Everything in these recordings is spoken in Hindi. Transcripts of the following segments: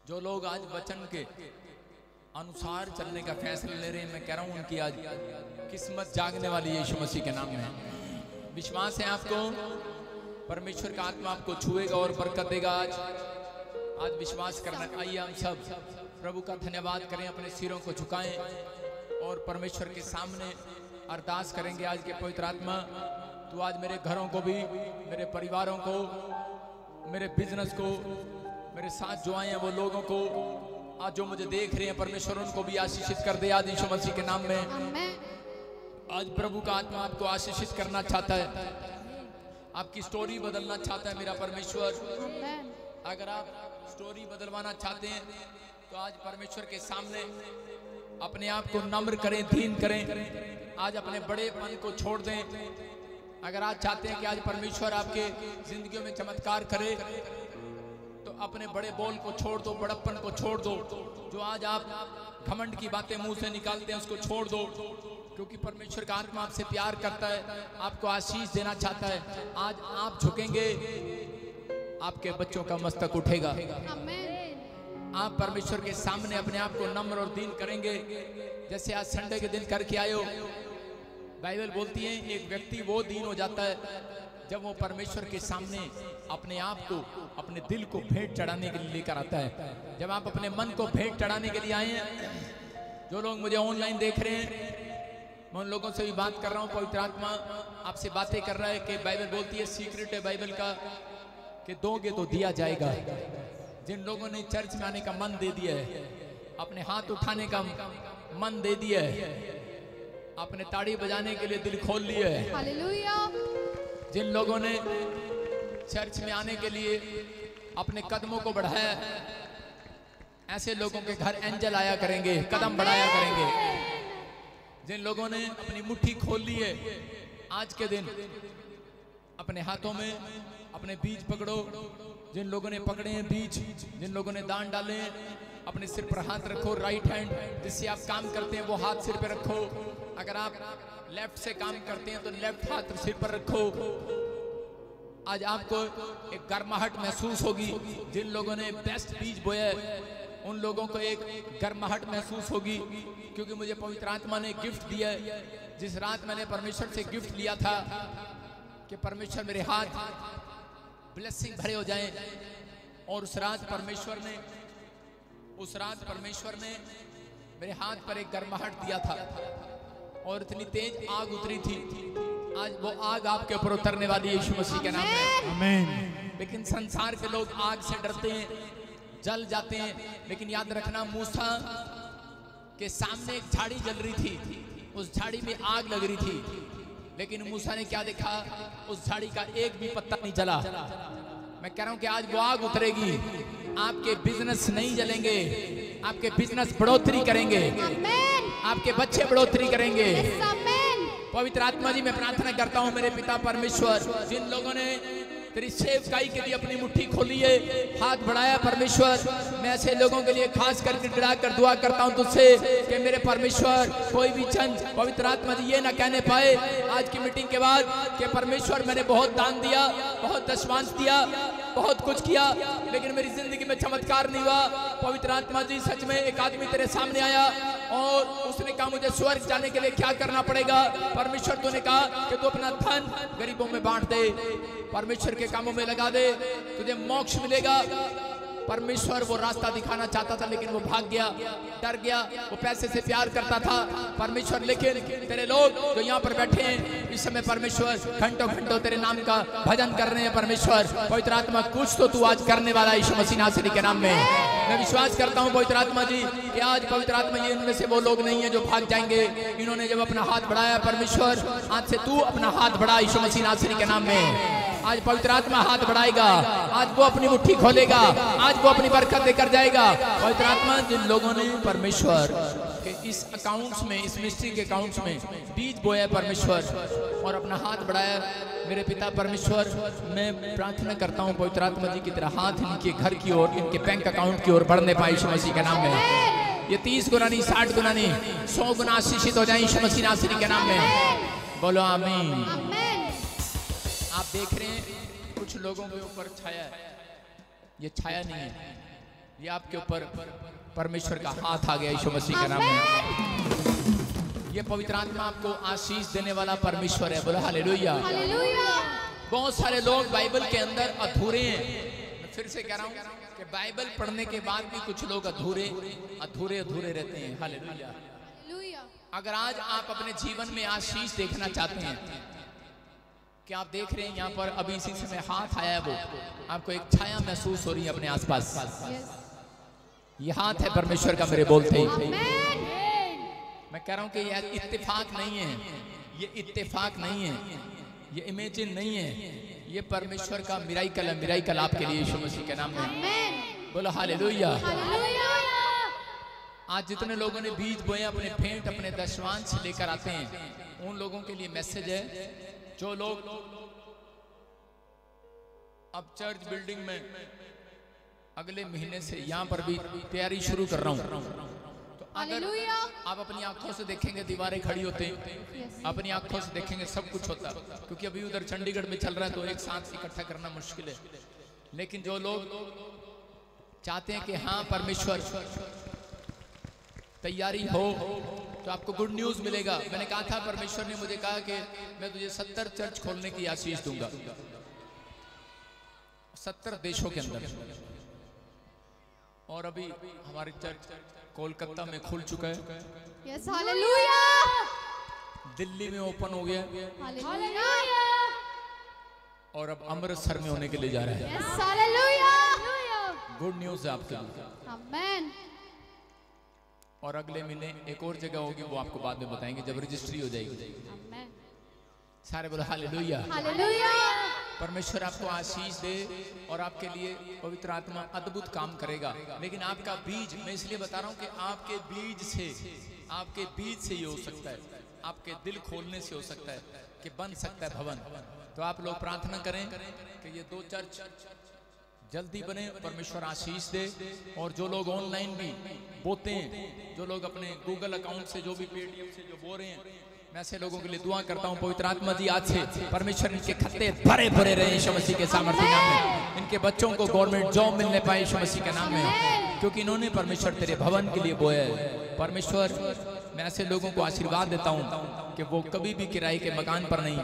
जो लोग आज वचन के अनुसार चलने का फैसला ले रहे हैं, मैं कह रहा हूं उनकी आज किस्मत जागने वाली है यीशु मसीह के नाम में। विश्वास है आपको, परमेश्वर का आत्मा आपको छुएगा और बरकत देगा। आज विश्वास करना। आइए हम सब प्रभु का धन्यवाद करें, अपने सिरों को झुकाएं और परमेश्वर के सामने अरदास करेंगे। आज के पवित्र आत्मा, तू आज मेरे घरों को भी, मेरे परिवारों को, मेरे बिजनेस को, मेरे साथ जो आए हैं वो लोगों को, आज जो मुझे देख रहे हैं परमेश्वर उनको भी आशीषित कर दे आज यीशु मसीह के नाम में। आज प्रभु का आत्मा आपको आशीषित करना चाहता है, आपकी स्टोरी बदलना चाहता है मेरा परमेश्वर। अगर आप स्टोरी बदलवाना चाहते हैं तो आज परमेश्वर के सामने अपने आप को नम्र करें, दीन करें, आज अपने बड़ेपन को छोड़ दें। अगर आप चाहते हैं कि आज परमेश्वर आपके जिंदगियों में चमत्कार करे तो अपने बड़े बोल को छोड़ दो, बड़प्पन को छोड़ दो। जो आज आप घमंड की बातें मुंह से निकालते हैं उसको छोड़ दो, क्योंकि परमेश्वर का आत्मा आपसे प्यार करता है, आपको आशीष देना चाहता है। आज आप झुकेंगे, आपके बच्चों का मस्तक उठेगा। आप परमेश्वर के सामने अपने आप को नम्र और दीन करेंगे, जैसे आज संडे के दिन करके आए हो। बाइबल बोलती है एक व्यक्ति वो दीन हो जाता है जब वो परमेश्वर के सामने अपने आप को, अपने दिल को भेंट चढ़ाने के लिए लेकर आता है। जब आप अपने मन को भेंट चढ़ाने के लिए आए हैं, जो लोग मुझे ऑनलाइन देख रहे हैं, मैं उन लोगों से भी बात कर रहा हूँ। पवित्र आत्मा आपसे बातें कर रहा है कि बाइबल बोलती है, सीक्रेट है बाइबल का, कि दोगे तो दिया जाएगा। जिन लोगों ने चर्च में आने का मन दे दिया है, अपने हाथ उठाने का मन दे दिया है, अपने ताड़ी बजाने के लिए दिल खोल लिए है, हालेलुया। जिन लोगों ने चर्च में आने के लिए अपने कदमों को बढ़ाया, ऐसे लोगों के घर एंजल आया करेंगे, कदम बढ़ाया करेंगे। जिन लोगों ने अपनी मुट्ठी खोल ली है, आज के दिन अपने हाथों में अपने बीज पकड़ो। जिन लोगों ने पकड़े हैं बीज, जिन लोगों ने दान डाले हैं, अपने सिर पर हाथ रखो। राइट हैंड जिससे आप काम करते हैं वो हाथ सिर पर रखो। अगर आप लेफ्ट से काम करते हैं तो लेफ्ट हाथ सिर पर रखो। आज आपको एक गर्माहट महसूस होगी। जिन लोगों ने बेस्ट बीज बोया उन लोगों को एक गर्माहट महसूस होगी, क्योंकि मुझे पवित्र आत्मा ने गिफ्ट दिया है। जिस रात मैंने परमेश्वर से गिफ्ट लिया था कि परमेश्वर मेरे हाथ ब्लेसिंग भरे हो जाएं, और उस रात परमेश्वर ने मेरे हाथ पर एक गर्माहट दिया था और इतनी तेज आग उतरी थी। आज वो आग आपके ऊपर उतरने वाली है यीशु मसीह के नाम में, आमीन। लेकिन संसार के लोग आग से डरते हैं, जल जाते हैं। लेकिन याद रखना, मूसा के सामने एक झाड़ी जल रही थी, उस झाड़ी में आग लग रही थी, लेकिन मूसा ने क्या देखा? उस झाड़ी का एक भी पत्ता नहीं जला। मैं कह रहा हूं कि आज वो आग उतरेगी। आपके बिजनेस नहीं जलेंगे, आपके बिजनेस बढ़ोतरी करेंगे, आपके बच्चे बढ़ोतरी करेंगे। पवित्र आत्मा जी, मैं प्रार्थना करता हूं मेरे पिता परमेश्वर, जिन लोगों ने तेरी सेवकाई के लिए अपनी मुट्ठी खोली है, हाथ बढ़ाया परमेश्वर, मैं ऐसे लोगों के लिए खास करके गिड़ा कर दुआ करता हूं तुझसे कि मेरे परमेश्वर कोई भी जन पवित्र आत्मा जी ये ना कहने पाए आज की मीटिंग के बाद कि परमेश्वर मैंने बहुत दान दिया, बहुत दशमांश दिया, बहुत कुछ किया, लेकिन मेरी जिंदगी में चमत्कार नहीं हुआ। पवित्र आत्मा जी, सच में एक आदमी तेरे सामने आया और उसने कहा मुझे स्वर्ग जाने के लिए क्या करना पड़ेगा? परमेश्वर तूने कहा कि तू अपना धन गरीबों में बांट दे, परमेश्वर के कामों में लगा दे, तुझे मोक्ष मिलेगा। परमेश्वर वो रास्ता दिखाना चाहता था, लेकिन वो भाग गया, डर गया। वो पैसे से प्यार करता था परमेश्वर, लेकिन तेरे लोग जो यहाँ पर बैठे हैं इस समय परमेश्वर घंटों घंटों तेरे नाम का भजन कर रहे हैं। परमेश्वर पवित्र आत्मा, कुछ तो तू आज करने वाला है यीशु मसीह नासरी के नाम में। मैं विश्वास करता हूँ पवित्र आत्मा जी कि आज पवित्र आत्मा ये इनमें से वो लोग नहीं है जो भाग जाएंगे। इन्होंने जब अपना हाथ बढ़ाया परमेश्वर, आज से तू अपना हाथ बढ़ा यीशु मसीह नासरी के नाम में। आज पवित्र आत्मा हाथ बढ़ाएगा, आज वो अपनी मुट्ठी खोलेगा, आज वो अपनी बरकत लेकर जाएगा। पवित्र आत्मा, जिन लोगों ने परमेश्वर के इस अकाउंट्स में, इस मिस्ट्री के अकाउंट्स में बीज बोया परमेश्वर और अपना हाथ बढ़ाया, मेरे पिता परमेश्वर, मैं प्रार्थना करता हूँ पवित्र आत्मा जी की तरह हाथ इनके घर की ओर, इनके बैंक अकाउंट की ओर बढ़ने पाए यीशु मसीह के नाम में। ये 30 गुना नहीं, 60 गुना नहीं, 100 गुना आशीषित हो जाए यीशु मसीह नासरी के नाम में। बोलो आमीन। आप देख रहे हैं कुछ लोगों के ऊपर छाया है, ये छाया नहीं है, ये आपके ऊपर परमेश्वर का हाथ आ गया यीशु मसीह के नाम में। ये पवित्र आत्मा आपको आशीष देने वाला परमेश्वर है। बोलो हालेलुया। बहुत सारे लोग बाइबल के अंदर अधूरे हैं। मैं फिर से कह रहा हूँ कि बाइबल पढ़ने के बाद भी कुछ लोग अधूरे रहते हैं। हालेलुया। अगर आज आप अपने जीवन में आशीष देखना चाहते हैं, कि आप देख रहे हैं यहाँ पर अभी इसी समय हाथ आया है, वो आपको एक छाया महसूस हो रही है अपने आसपास। ये हाथ है परमेश्वर का मेरे बोलते ही। मैं कह रहा हूँ कि ये इत्तेफाक नहीं है, ये इत्तेफाक नहीं है, ये इमेजिन नहीं है, ये परमेश्वर का मिराइकल है। मिराइकल आपके लिए यीशु मसीह के नाम में। बोलो हालेलुया। आज जितने लोगों ने बीज बोए अपने भेंट अपने दशवांश लेकर आते हैं, उन लोगों के लिए मैसेज है। जो लोग अब चर्च बिल्डिंग में अगले महीने से यहाँ पर भी तैयारी शुरू कर रहा हूँ, तो अगर आप अपनी आंखों से देखेंगे दीवारें खड़ी होते हैं, अपनी आंखों से देखेंगे सब कुछ होता, क्योंकि अभी उधर चंडीगढ़ में चल रहा है तो एक साथ इकट्ठा करना मुश्किल है। लेकिन जो लोग चाहते हैं कि हाँ परमेश्वर तैयारी हो, तो आपको गुड न्यूज मिलेगा। मैंने कहा था, परमेश्वर ने मुझे कहा कि मैं तुझे 70 चर्च खोलने की आशीष दूंगा, 70 देशों के अंदर। और अभी हमारी चर्च कोलकाता में खुल चुका है। Yes hallelujah. दिल्ली में ओपन हो गया, हालेलुया। और अब अमृतसर में होने के लिए जा रहा है। Yes hallelujah. गुड न्यूज है आपके लिए। आमेन। और अगले महीने एक और जगह होगी, वो आपको बाद में बताएंगे जब रजिस्ट्री हो जाएगी। आमेन। सारे बोलो हालेलुया। हालेलुया। परमेश्वर आपको आशीष दे और आपके लिए पवित्र आत्मा अद्भुत काम करेगा। लेकिन आपका बीज, मैं इसलिए बता रहा हूँ कि आपके बीज से ये हो सकता है, आपके दिल खोलने से हो सकता है कि बन सकता है भवन। तो आप लोग प्रार्थना करें कि ये 2 चर्च जल्दी बने, परमेश्वर आशीष दे। और जो लोग ऑनलाइन भी बोते हैं, जो लोग अपने गूगल अकाउंट से, जो भी पेटीएम से जो बो रहे हैं, मैं ऐसे लोगों के लिए दुआ करता हूं। पवित्र आत्मा जी आज से परमेश्वर इनके खत्ते भरे भरे रहे यीशु मसीह के सामर्थ्य नाम में। इनके बच्चों को गवर्नमेंट जॉब मिलने पाए यीशु मसीह के नाम में, क्योंकि इन्होंने परमेश्वर तेरे भवन के लिए बोया है। परमेश्वर मैं ऐसे लोगों को आशीर्वाद देता हूँ कि वो कभी भी किराए के मकान पर नहीं,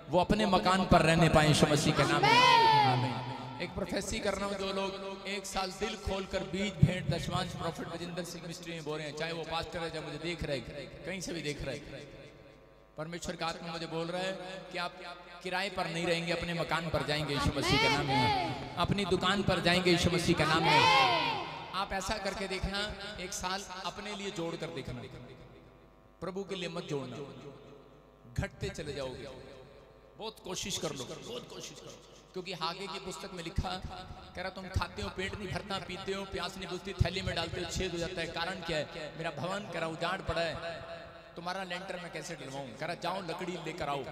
वो अपने मकान पर रहने पाए यीशु मसीह के नाम में। एक प्रोफेसी कर रहा हूँ, जो लोग 1 साल दिल खोलकर बीज भेंट दशवांश प्रोफेट बजिंदर सिंह मिस्ट्री में बोल रहे हैं, चाहे वो पास्टर है, चाहे मुझे देख रहे हैं, कहीं से भी देख रहे हैं, परमेश्वर का आत्मा मुझे बोल रहा है कि आप किराए पर नहीं रहेंगे, अपने मकान पर जाएंगे यीशु मसीह के नाम में, अपनी दुकान पर जाएंगे यीशु मसीह के नाम में। आप ऐसा करके देखना, 1 साल अपने लिए जोड़ कर देखना, प्रभु के लिए मत जोड़ना, घटते चले जाओगे। बहुत कोशिश कर लो, बहुत कोशिश करो, क्योंकि हागे की पुस्तक में लिखा, कह रहा तुम खाते हो पेट नहीं भरता, पीते हो प्यास नहीं बुझती, थैली में डालते हो छेद हो जाता है। कारण क्या है? मेरा भवन कह रहा उजाड़ पड़ा है, तुम्हारा लेंटर मैं कैसे डलवाऊं? कह रहा जाओ लकड़ी लेकर आओ,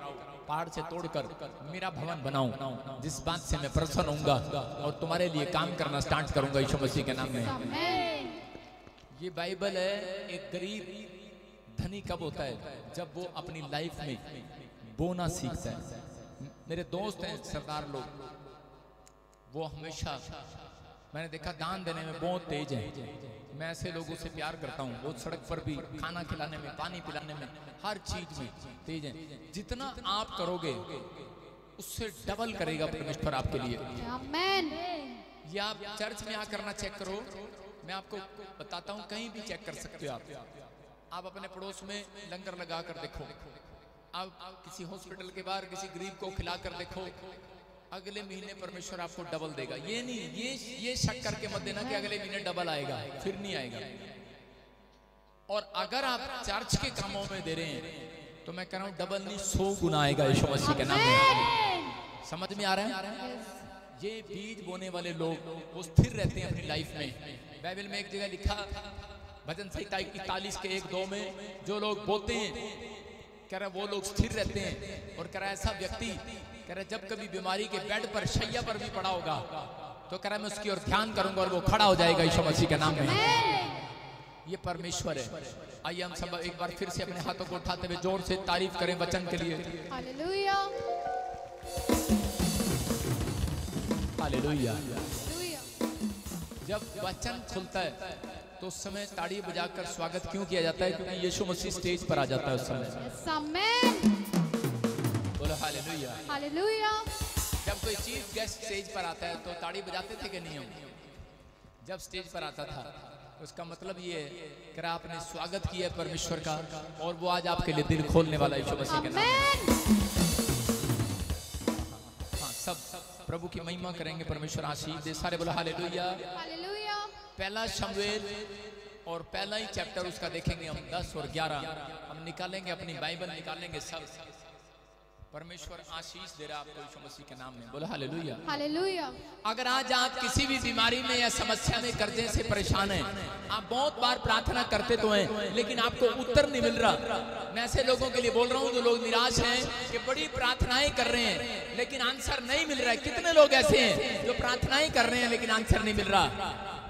पहाड़ से तोड़कर मेरा भवन बनाऊं, जिस बात से मैं प्रसन्न होऊंगा और तुम्हारे लिए काम करना स्टार्ट करूंगा यीशु मसीह के नाम में। ये बाइबल है। एक गरीब धनी कब होता है? जब वो अपनी लाइफ में बोना सीखता है। मेरे दोस्त हैं सरदार लोग, वो हमेशा, मैंने देखा दान देने में बहुत तेज है। मैं ऐसे लोगों से प्यार करता हूँ। वो सड़क पर भी खाना खिलाने में, पानी पिलाने में, हर चीज में तेज है। जितना आप करोगे उससे डबल करेगा परमेश्वर आपके लिए। आमीन। ये आप चर्च में आकर ना चेक करो, मैं आपको बताता हूँ, कहीं भी चेक कर सकते हो आप अपने पड़ोस में लंगर लगा कर देखो, आप किसी हॉस्पिटल के बाहर किसी गरीब को खिलाकर देखो, अगले महीने परमेश्वर आपको डबल देगा। ये नहीं, ये शक करके मत देना कि अगले महीने डबल आएगा, फिर नहीं आएगा। और अगर आप चर्च के कामों में दे रहे हैं तो मैं कह रहा हूं डबल नहीं 100 गुना आएगा यीशु मसीह के नाम में। समझ में आ रहा है? ये बीज बोने वाले लोग वो स्थिर रहते हैं अपनी लाइफ में। बाइबल में एक जगह लिखा, भजन संहिता 41 के 1-2 में, जो लोग बोते हैं कह रहा वो लोग स्थिर रहते हैं। और कह रहा ऐसा व्यक्ति, कह रहा जब कभी बीमारी के बेड पर, शैया पर भी पड़ा होगा तो कह रहा मैं उसकी ओर ध्यान करूंगा और वो खड़ा हो जाएगा यीशु मसीह के नाम में। ये परमेश्वर है। आइए हम सब एक बार फिर से अपने हाथों को उठाते हुए जोर से तारीफ करें वचन के लिए। Hallelujah, hallelujah. जब वचन खुलता है तो उस समय ताड़ी बजाकर स्वागत क्यों किया जाता है? क्योंकि यीशु मसीह स्टेज पर आ जाता है उस समय। Yes, amen. बोलो हालेलुया। Hallelujah. जब कोई चीफ गेस्ट स्टेज पर आता है तो ताड़ी बजाते थे कि नहीं हम? जब स्टेज पर आता था उसका मतलब ये कि आपने स्वागत किया परमेश्वर का, और वो आज आपके लिए दिल खोलने वाला यीशु मसीह के नाम में। हाँ, सब प्रभु की महिमा करेंगे, परमेश्वर आशीष दे। सारे बोलो हालेलुया। Hallelujah. पहला शमूएल और पहला ही चैप्टर उसका देखेंगे हम, 10 और 11 हम निकालेंगे, अपनी बाइबल निकालेंगे सब। परमेश्वर आशीष दे रहा आपको यीशु मसीह के नाम में। बोलो हालेलुया। Hallelujah. अगर आज आप किसी भी बीमारी में या समस्या में कर्जे से परेशान हैं, आप बहुत बार प्रार्थना करते तो हैं लेकिन आपको उत्तर नहीं मिल रहा। मैं ऐसे लोगों के लिए बोल रहा हूं जो लोग निराश हैं कि बड़ी प्रार्थनाएं कर रहे हैं लेकिन आंसर नहीं मिल रहा है। कितने लोग ऐसे हैं जो प्रार्थनाएं कर रहे हैं लेकिन आंसर नहीं मिल रहा?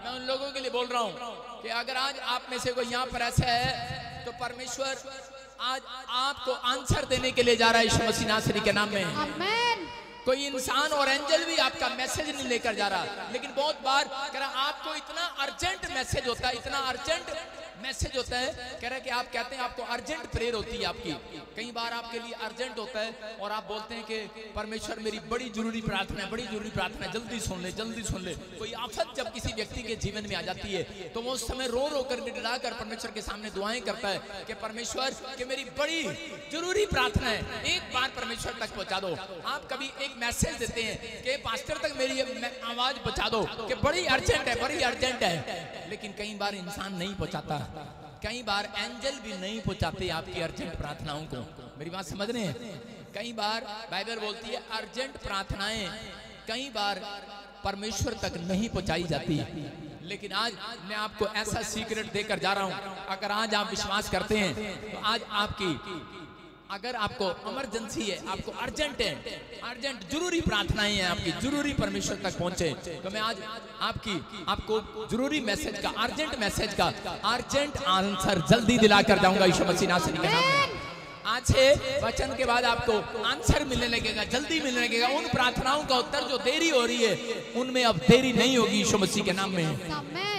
मैं उन लोगों के लिए बोल रहा हूं कि अगर आज आप में से कोई यहाँ पर ऐसा है तो परमेश्वर आज आपको आंसर देने के लिए जा रहा है यीशु मसीह नासरी के नाम में। Amen. कोई इंसान और एंजल भी आपका मैसेज नहीं लेकर जा रहा, लेकिन बहुत बार कह रहा आपको इतना अर्जेंट मैसेज होता है, इतना अर्जेंट मैसेज होता है, कह रहा कि आप कहते हैं आपको अर्जेंट प्रेयर होती है आपकी, कई बार आपके लिए अर्जेंट होता है और आप बोलते हैं कि परमेश्वर मेरी बड़ी जरूरी प्रार्थना है, बड़ी जरूरी प्रार्थना है, जल्दी सुन ले, जल्दी सुन ले। कोई आफत जब किसी व्यक्ति के जीवन में आ जाती है तो वो उस समय रो रो कर गिड़गिड़ा कर परमेश्वर के सामने दुआएं करता है कि परमेश्वर कि मेरी बड़ी जरूरी प्रार्थना है, एक बार परमेश्वर तक पहुंचा दो। आप कभी एक मैसेज देते हैं कि पास्टर तक मेरी आवाज पहुंचा दो कि बड़ी अर्जेंट है, बड़ी अर्जेंट है, लेकिन कई बार इंसान नहीं पहुंचाता, कई बार एंजल भी नहीं पहुंचाते आपकी अर्जेंट प्रार्थनाओं को। मेरी बात समझ रहे हैं? कई बार बाइबल बोलती है अर्जेंट प्रार्थनाएं कई बार परमेश्वर तक नहीं पहुंचाई जाती, लेकिन आज मैं आपको ऐसा सीक्रेट देकर जा रहा हूं। अगर आज आप विश्वास करते हैं तो आज आपकी, अगर आपको इमरजेंसी है, आपको अर्जेंट है, अर्जेंट जरूरी प्रार्थनाएं हैं आपकी, जरूरी परमेश्वर तक पहुंचे, तो मैं आज आपको जरूरी मैसेज का, अर्जेंट मैसेज का अर्जेंट आंसर जल्दी दिलाकर जाऊंगा यीशु मसीह नासरी के नाम में। आज से वचन के बाद आपको आंसर मिलने लगेगा, जल्दी मिलने लगेगा। उन प्रार्थनाओं का उत्तर जो देरी हो रही है उनमें अब देरी नहीं होगी यीशु मसीह के नाम में।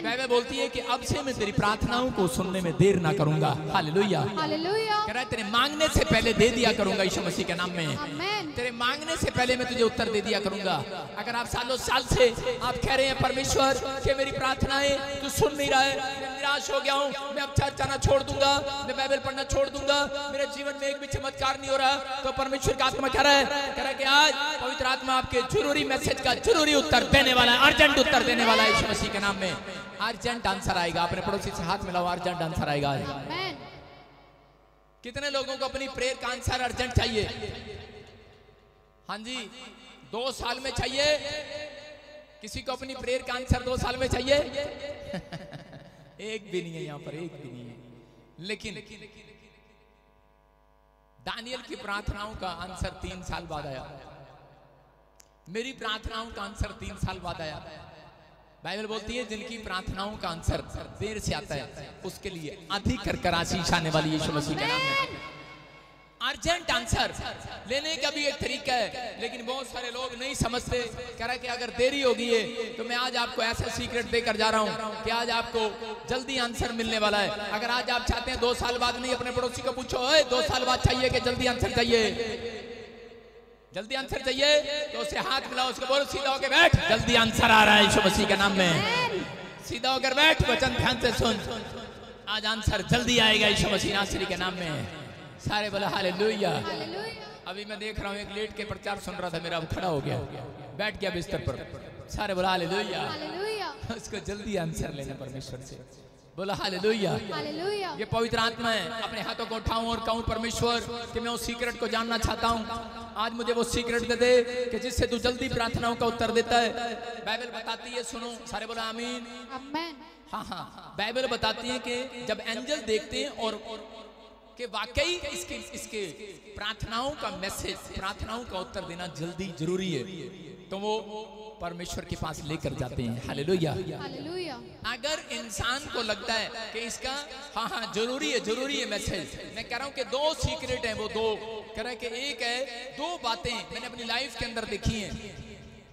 बाइबल बोलती है कि अब से मैं तेरी प्रार्थनाओं को सुनने में देर ना करूंगा। हालेलुया। Hallelujah. कह रहा है तेरे मांगने से पहले दे दिया करूंगा यीशु मसीह के नाम में। Amen. तेरे मांगने से पहले मैं तुझे उत्तर दे दिया करूंगा। अगर आप सालों साल से आप कह रहे हैं परमेश्वर कि मेरी प्रार्थनाएं तू सुन नहीं रहा है, मैं निराश हो गया हूँ, मैं अब चर्च जाना छोड़ दूंगा, मैं बाइबल पढ़ना छोड़ दूंगा, मेरे जीवन में एक भी चमत्कार नहीं हो रहा, तो परमेश्वर का आत्मा कह रहा है कि आज पवित्र आत्मा आपके जरूरी मैसेज का जरूरी उत्तर देने वाला है, अर्जेंट उत्तर देने वाला है यीशु मसीह के नाम में। अर्जेंट आंसर आएगा। अपने पड़ोसी से हाथ मिलाओ, अर्जेंट आंसर आएगा। Amen. कितने लोगों को अपनी प्रेयर का आंसर अर्जेंट चाहिए? हाँ जी, 2 साल में चाहिए। किसी को अपनी प्रेयर का आंसर 2 साल में चाहिए? एक भी नहीं है यहाँ पर, एक भी नहीं है। लेकिन दानियल की प्रार्थनाओं का आंसर 3 साल बाद आया, मेरी प्रार्थनाओं का आंसर 3 साल बाद आया। बाइबल बोलती है जिनकी प्रार्थनाओं का आंसर देर से आता है उसके लिए अधिक कर आशीष आने वाली यीशु मसीह के नाम में। अर्जेंट आंसर लेने का भी एक तरीका है, लेकिन बहुत सारे लोग नहीं समझते। कह रहा है कि अगर देरी हो गई है तो मैं आज आपको ऐसा सीक्रेट देकर जा रहा हूं कि आज आपको जल्दी आंसर मिलने वाला है। अगर आज आप चाहते हैं 2 साल बाद नहीं, अपने पड़ोसी को पूछो 2 साल बाद चाहिए कि जल्दी आंसर चाहिए? जल्दी आंसर चाहिए तो उसे हाथ मिलाओ, उसको बोलो सीधा होकर बैठ, जल्दी आंसर आ रहा है यीशु मसीह के नाम में। सीधा होकर बैठ, वचन ध्यान से सुन, आज आंसर जल्दी आएगा यीशु मसीह नासरी के नाम में। सारे बोलो हालेलुया। अभी मैं देख रहा हूँ एक लेट के प्रचार सुन रहा था मेरा, अब खड़ा हो गया, बैठ गया बिस्तर पर। सारे बोलो हालेलुया। उसको जल्दी आंसर लेना परमेश्वर से। बोला हालेलुया। ये पवित्र आत्मा है। अपने हाथों को उठाऊं और कहूं परमेश्वर कि मैं उस सीक्रेट को जानना चाहता हूं। आज मुझे वो सीक्रेट दे दे कि जिससे तू जल्दी प्रार्थनाओं का उत्तर देता है। बाइबल बताती है, सुनो सारे बोला आमीन। हाँ हाँ, बाइबल बताती है कि जब एंजल देखते हैं और कि वाकई इसके प्रार्थनाओं का मैसेज, प्रार्थनाओं का उत्तर देना जल्दी जरूरी है, तो वो परमेश्वर के पास लेकर जाते हैं। हालेलुया। अगर इंसान को लगता है कि इसका हाँ जरूरी है मैसेज, मैं कह रहा हूं कि 2 सीक्रेट हैं, वो 2 कह रहा है कि एक है 2 बातें मैंने अपनी लाइफ के अंदर देखी हैं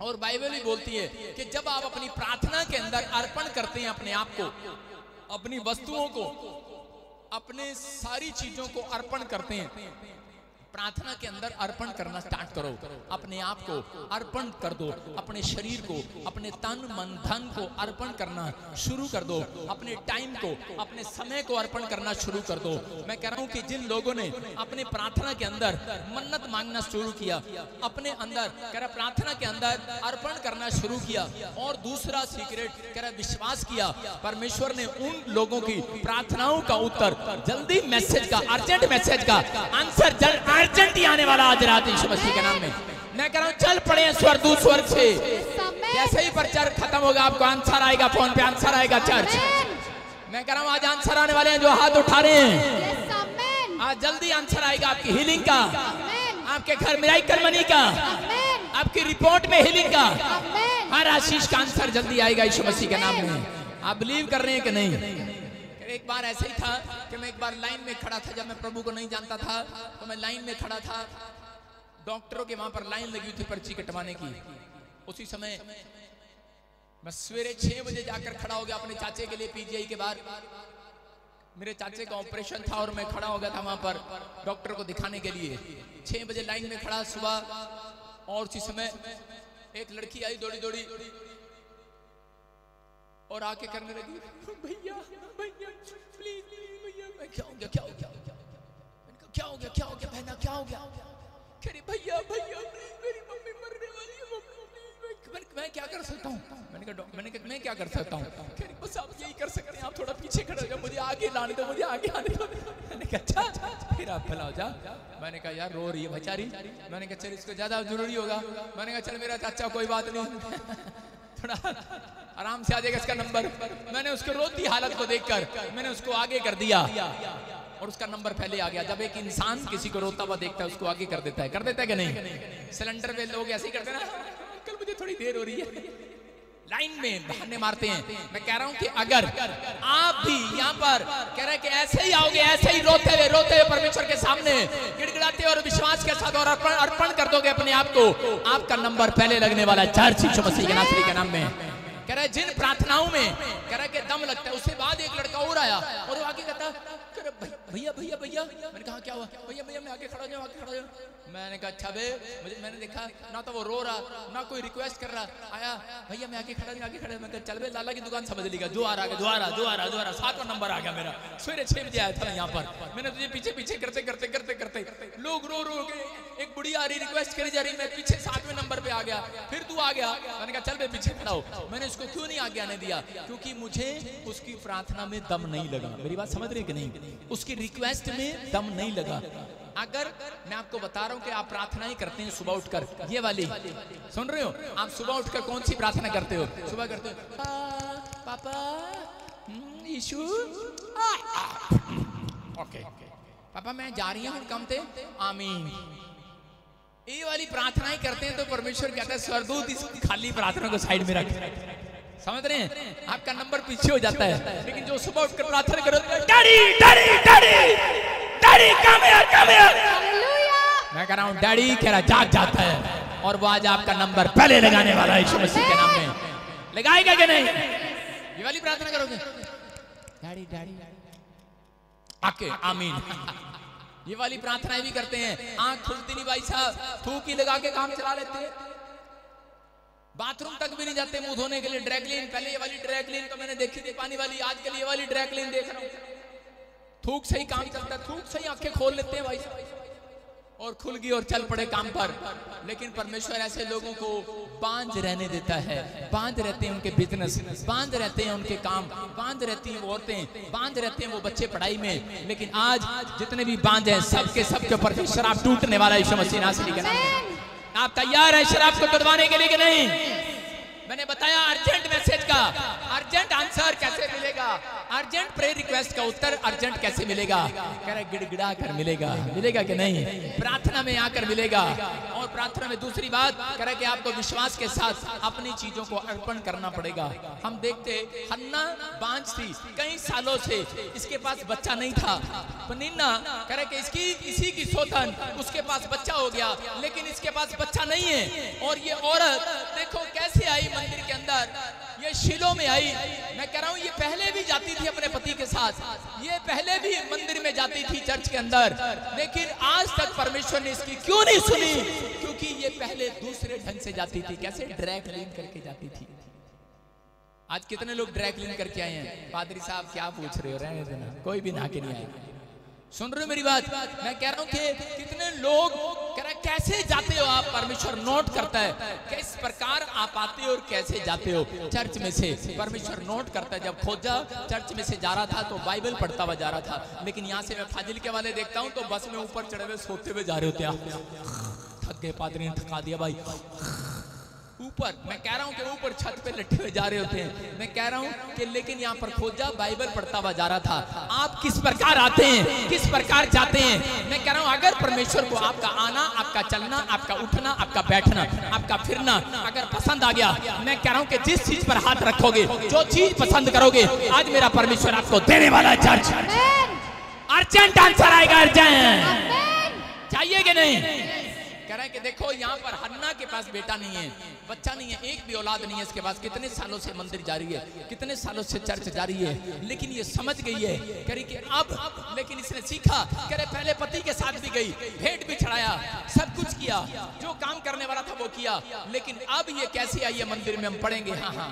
और बाइबल भी बोलती है कि जब आप अपनी प्रार्थना के अंदर अर्पण करते हैं अपने आप को, अपनी वस्तुओं को, अपने सारी चीजों को अर्पण करते हैं, प्रार्थना के अंदर अर्पण करना स्टार्ट करो। अपने आप को अर्पण कर दो, अपने शरीर को, अपने तन मन धन को अर्पण करना शुरू कर दो, अपने टाइम को, अपने समय को अर्पण करना शुरू कर दो। मैं कह रहा हूं कि जिन लोगों ने अपने प्रार्थना के अंदर मन्नत मांगना शुरू किया, अपने अंदर कह रहा प्रार्थना के अंदर अर्पण करना शुरू किया, और दूसरा सीक्रेट कह रहा विश्वास किया, परमेश्वर ने उन लोगों की प्रार्थनाओं का उत्तर जल्दी, मैसेज का, अर्जेंट मैसेज का आंसर अर्जेंट ही आने वाला आज रात यीशु मसीह के नाम में। मैं कह रहा हूं चल पड़े स्वर्गदूत स्वर्ग से, जैसे ही प्रचार खत्म होगा आपको आंसर आएगा, फोन पे आंसर आएगा चर्च। मैं कह रहा हूं आज आंसर आने वाले हैं जो हाथ उठा रहे हैं, आज जल्दी आंसर आएगा आपकी हीलिंग का, आपके घर मिराकल मनी का, आपकी रिपोर्ट में हीलिंग का, हर आशीष का आंसर जल्दी आएगा यीशु मसीह के नाम में। आप बिलीव कर रहे हैं कि नहीं? एक बार ऐसे ही था कि मैं एक बार लाइन में खड़ा था, जब मैं प्रभु को नहीं जानता था तो मैं लाइन में खड़ा था, डॉक्टरों के वहां पर लाइन लगी हुई थी पर्ची कटवाने की। उसी समय मैं सवेरे 6 बजे जाकर खड़ा हो गया अपने चाचे के लिए पीजीआई के बाहर। मेरे चाचे का ऑपरेशन था और मैं खड़ा हो गया था वहां पर डॉक्टर को दिखाने के लिए। 6 बजे लाइन में खड़ा सुबह, और उसी समय एक लड़की आई दौड़ी दौड़ी और आके करने लगी, भैया भैया प्लीज भैया, मैं क्या हो गया, क्या हो गया, क्या हो गया, क्या हो गया बहना, क्या हो गया? कह रही भैया भैया मेरी मम्मी मरने वाली है, मैं क्या कर सकता हूँ? मैंने कहा मैं क्या कर सकता हूँ? कह रही बस आप यही कर सकते हैं, आप थोड़ा पीछे खड़े हो जाओ, मुझे आगे लाने दो, मुझे आगे आने दो। मैंने कहा अच्छा, फिर आप भला हो जा। मैंने कहा यार रो रही है बेचारी। मैंने कहा चल इसको ज्यादा जरूरी होगा। मैंने कहा चल मेरा चाचा कोई बात नहीं, थोड़ा आराम से आ जाएगा इसका नंबर। मैंने उसको रोती हालत को देखकर मैंने उसको आगे कर दिया और उसका नंबर पहले आ गया। जब एक इंसान किसी को रोता हुआ देखता है उसको आगे कर देता है कि नहीं? सिलेंडर पे लोग ऐसे ही करते हैं ना, कल मुझे थोड़ी देर हो रही है, लाइन में बहाने मारते हैं। मैं कह रहा हूं कि अगर आप भी यहाँ पर कह रहे हैं कि ऐसे ही आओगे, ऐसे ही रोते हुए परमेश्वर के सामने गिड़गिड़ाते और विश्वास के साथ और अर्पण कर दोगे अपने आप को, आपका नंबर पहले लगने वाला है चर्च यीशु मसीह के नासरी के नाम में। कह रहा है जिन प्रार्थनाओं में कह रहा है कि दम लगता है। उसके बाद एक लड़का और आया और वो आगे कहता भैया भैया भैया। मैंने कहा क्या हुआ? भैया भैया मैं आगे खड़ा जाऊं, आगे खड़ा जाऊं। मैंने कहा अच्छा बे, मैंने देखा ना तो वो रो रहा ना कोई रिक्वेस्ट कर रहा, आया भैया मैं आगे खड़ा नहीं, आगे खड़ा। मैं कहा चल बे लाला की दुकान समझ लीगा, जो आ रहा जो आ रहा जो आ रहा जो आ रहा। 7वां नंबर आ गया मेरा। सवेरे 6 बजे आया था यहाँ पर। मैंने तुझे पीछे पीछे करते करते करते करते लोग रो रो गए। एक बुढ़ी आ रही रिक्वेस्ट करी जा रही, मैं पीछे 7वें नंबर पे आ गया। फिर तू आ गया। मैंने कहा चल बे पीछे खड़ा हो। मैंने उसको क्यों नहीं आगे आने दिया? क्योंकि मुझे उसकी प्रार्थना में दम नहीं लगा। मेरी बात समझ रही कि नहीं? उसकी रिक्वेस्ट में दम नहीं लगा। अगर मैं आपको बता रहा हूं कि आप प्रार्थना ही करते हैं सुबह उठकर, ये वाली सुन रहे हो? आप सुबह उठकर कौन सी प्रार्थना करते हो? सुबह करते हो पापा यीशु ओके पापा मैं जा रही हूं काम पे, आमीन। ये वाली प्रार्थना ही करते हैं तो परमेश्वर कहता है स्वर्गदूत इस खाली प्रार्थना को साइड में रख। समझ रहे हैं? आपका नंबर पीछे हो जाता है। लेकिन जो सुबह उठकर प्रार्थना करो, daddy daddy daddy daddy come here come here, मैं कह रहा हूं डैडी कह रहा जाग जाता है। और वो आज आपका नंबर पहले लगाने वाला है यीशु मसीह के नाम में। लगाएगा कि नहीं? ये वाली प्रार्थना करोगे डैडी डैडी आके आमीन। ये वाली प्रार्थनाएं भी करते हैं। आंख खुलती नहीं भाई साहब, थूक ही लगा के काम चला लेते हैं। बाथरूम तक भी नहीं जाते मुंह धोने के लिए। ड्रैगलिन, पहले ये वाली ड्रैगलिन तो मैंने देखी थी पानी वाली, आजकल ये वाली ड्रैगलिन देख रहा हूं। थूक से ही काम चलता है, थूक से ही आंखें खोल लेते हैं भाई और खुल गई और चल पड़े काम पर। लेकिन परमेश्वर ऐसे लोगों को बांझ रहने देता है। बांझ रहते हैं उनके बिजनेस, बांझ रहते हैं उनके काम, बांझ रहती हैं वो औरतें, बांझ रहते हैं वो बच्चे पढ़ाई में। लेकिन आज जितने भी बांझ हैं सबके सबके ऊपर शराब टूटने वाला यीशु मसीह नासरी के नाम में। आप तैयार हैं शराब को तोड़वाने के लिए कि नहीं? मैंने बताया अर्जेंट मैसेज का अर्जेंट आंसर कैसे मिलेगा। अर्जेंट प्रेयर रिक्वेस्ट का उत्तर अर्जेंट कैसे मिलेगा? कह रहे गिड़गिड़ा कर मिलेगा। मिलेगा कि नहीं? प्रार्थना में आकर मिलेगा। और प्रार्थना में दूसरी बात कह रहे कि आपको विश्वास के साथ अपनी चीजों को अर्पण करना पड़ेगा। हम देखते हन्ना बांझ थी कई सालों से, इसके पास बच्चा नहीं था। पनिन्ना कह रहे कि इसकी इसी की सोतन उसके पास बच्चा हो गया, लेकिन इसके पास बच्चा नहीं है। और ये औरत देखो कैसे आई मंदिर के अंदर, ये शीलो में आई। मैं कह रहा हूं ये पहले भी जाती थी अपने पति के साथ, ये पहले भी मंदिर में जाती थी चर्च के अंदर, लेकिन आज तक परमेश्वर ने इसकी क्यों नहीं सुनी? क्योंकि ये पहले दूसरे ढंग से जाती थी। कैसे? ड्राई क्लीन करके जाती थी। आज कितने लोग ड्राई क्लीन करके आए हैं? पादरी साहब क्या पूछ रहे हो? रहने देना, कोई भी नहा के नहीं आए। सुन रहे हो मेरी बात? मैं कह रहा हूं कि कितने लोग कह रहे कैसे जाते हो आप? परमेश्वर नोट करता है किस प्रकार आप आते हो और कैसे जाते हो चर्च में से। परमेश्वर नोट करता है। जब खोजा चर्च में से जा रहा था तो बाइबल पढ़ता हुआ जा रहा था, लेकिन यहाँ से मैं फाजिल के वाले देखता हूँ तो बस में ऊपर चढ़े हुए सोते हुए जा रहे होते हैं। थक गए, पादरी ने थका दिया भाई। ऊपर मैं कह रहा हूं कि ऊपर छत पे लट्ठे हुए जा रहे होते हैं। मैं कह रहा हूं कि लेकिन यहाँ पर खोजा बाइबल पढ़ता हुआ जा रहा था। आप किस प्रकार आते हैं, किस प्रकार जाते हैं? मैं कह रहा हूं अगर परमेश्वर को आपका आना, आपका चलना, आपका उठना, आपका बैठना, आपका फिरना अगर पसंद आ गया, मैं कह रहा हूं कि जिस चीज पर हाथ रखोगे, जो चीज पसंद करोगे, आज मेरा परमेश्वर आपको देने वाला है। चर्च अर्जेंट आंसर आएगा। अर्जेंट चाहिए कि नहीं? कह रहे हैं कि देखो यहाँ पर हन्ना के पास बेटा नहीं है, बच्चा नहीं है, एक भी औलाद नहीं है इसके पास। कितने सालों से मंदिर जा रही है, कितने सालों से चर्च जा रही है, लेकिन ये समझ गई है। कह रही कि अब लेकिन इसने सीखा। कह रहे पहले पति के साथ भी गई, भेंट भी चढ़ाया, सब कुछ किया, जो काम करने वाला था वो किया, लेकिन अब ये कैसे आई है मंदिर में? हम पढ़ेंगे। हाँ,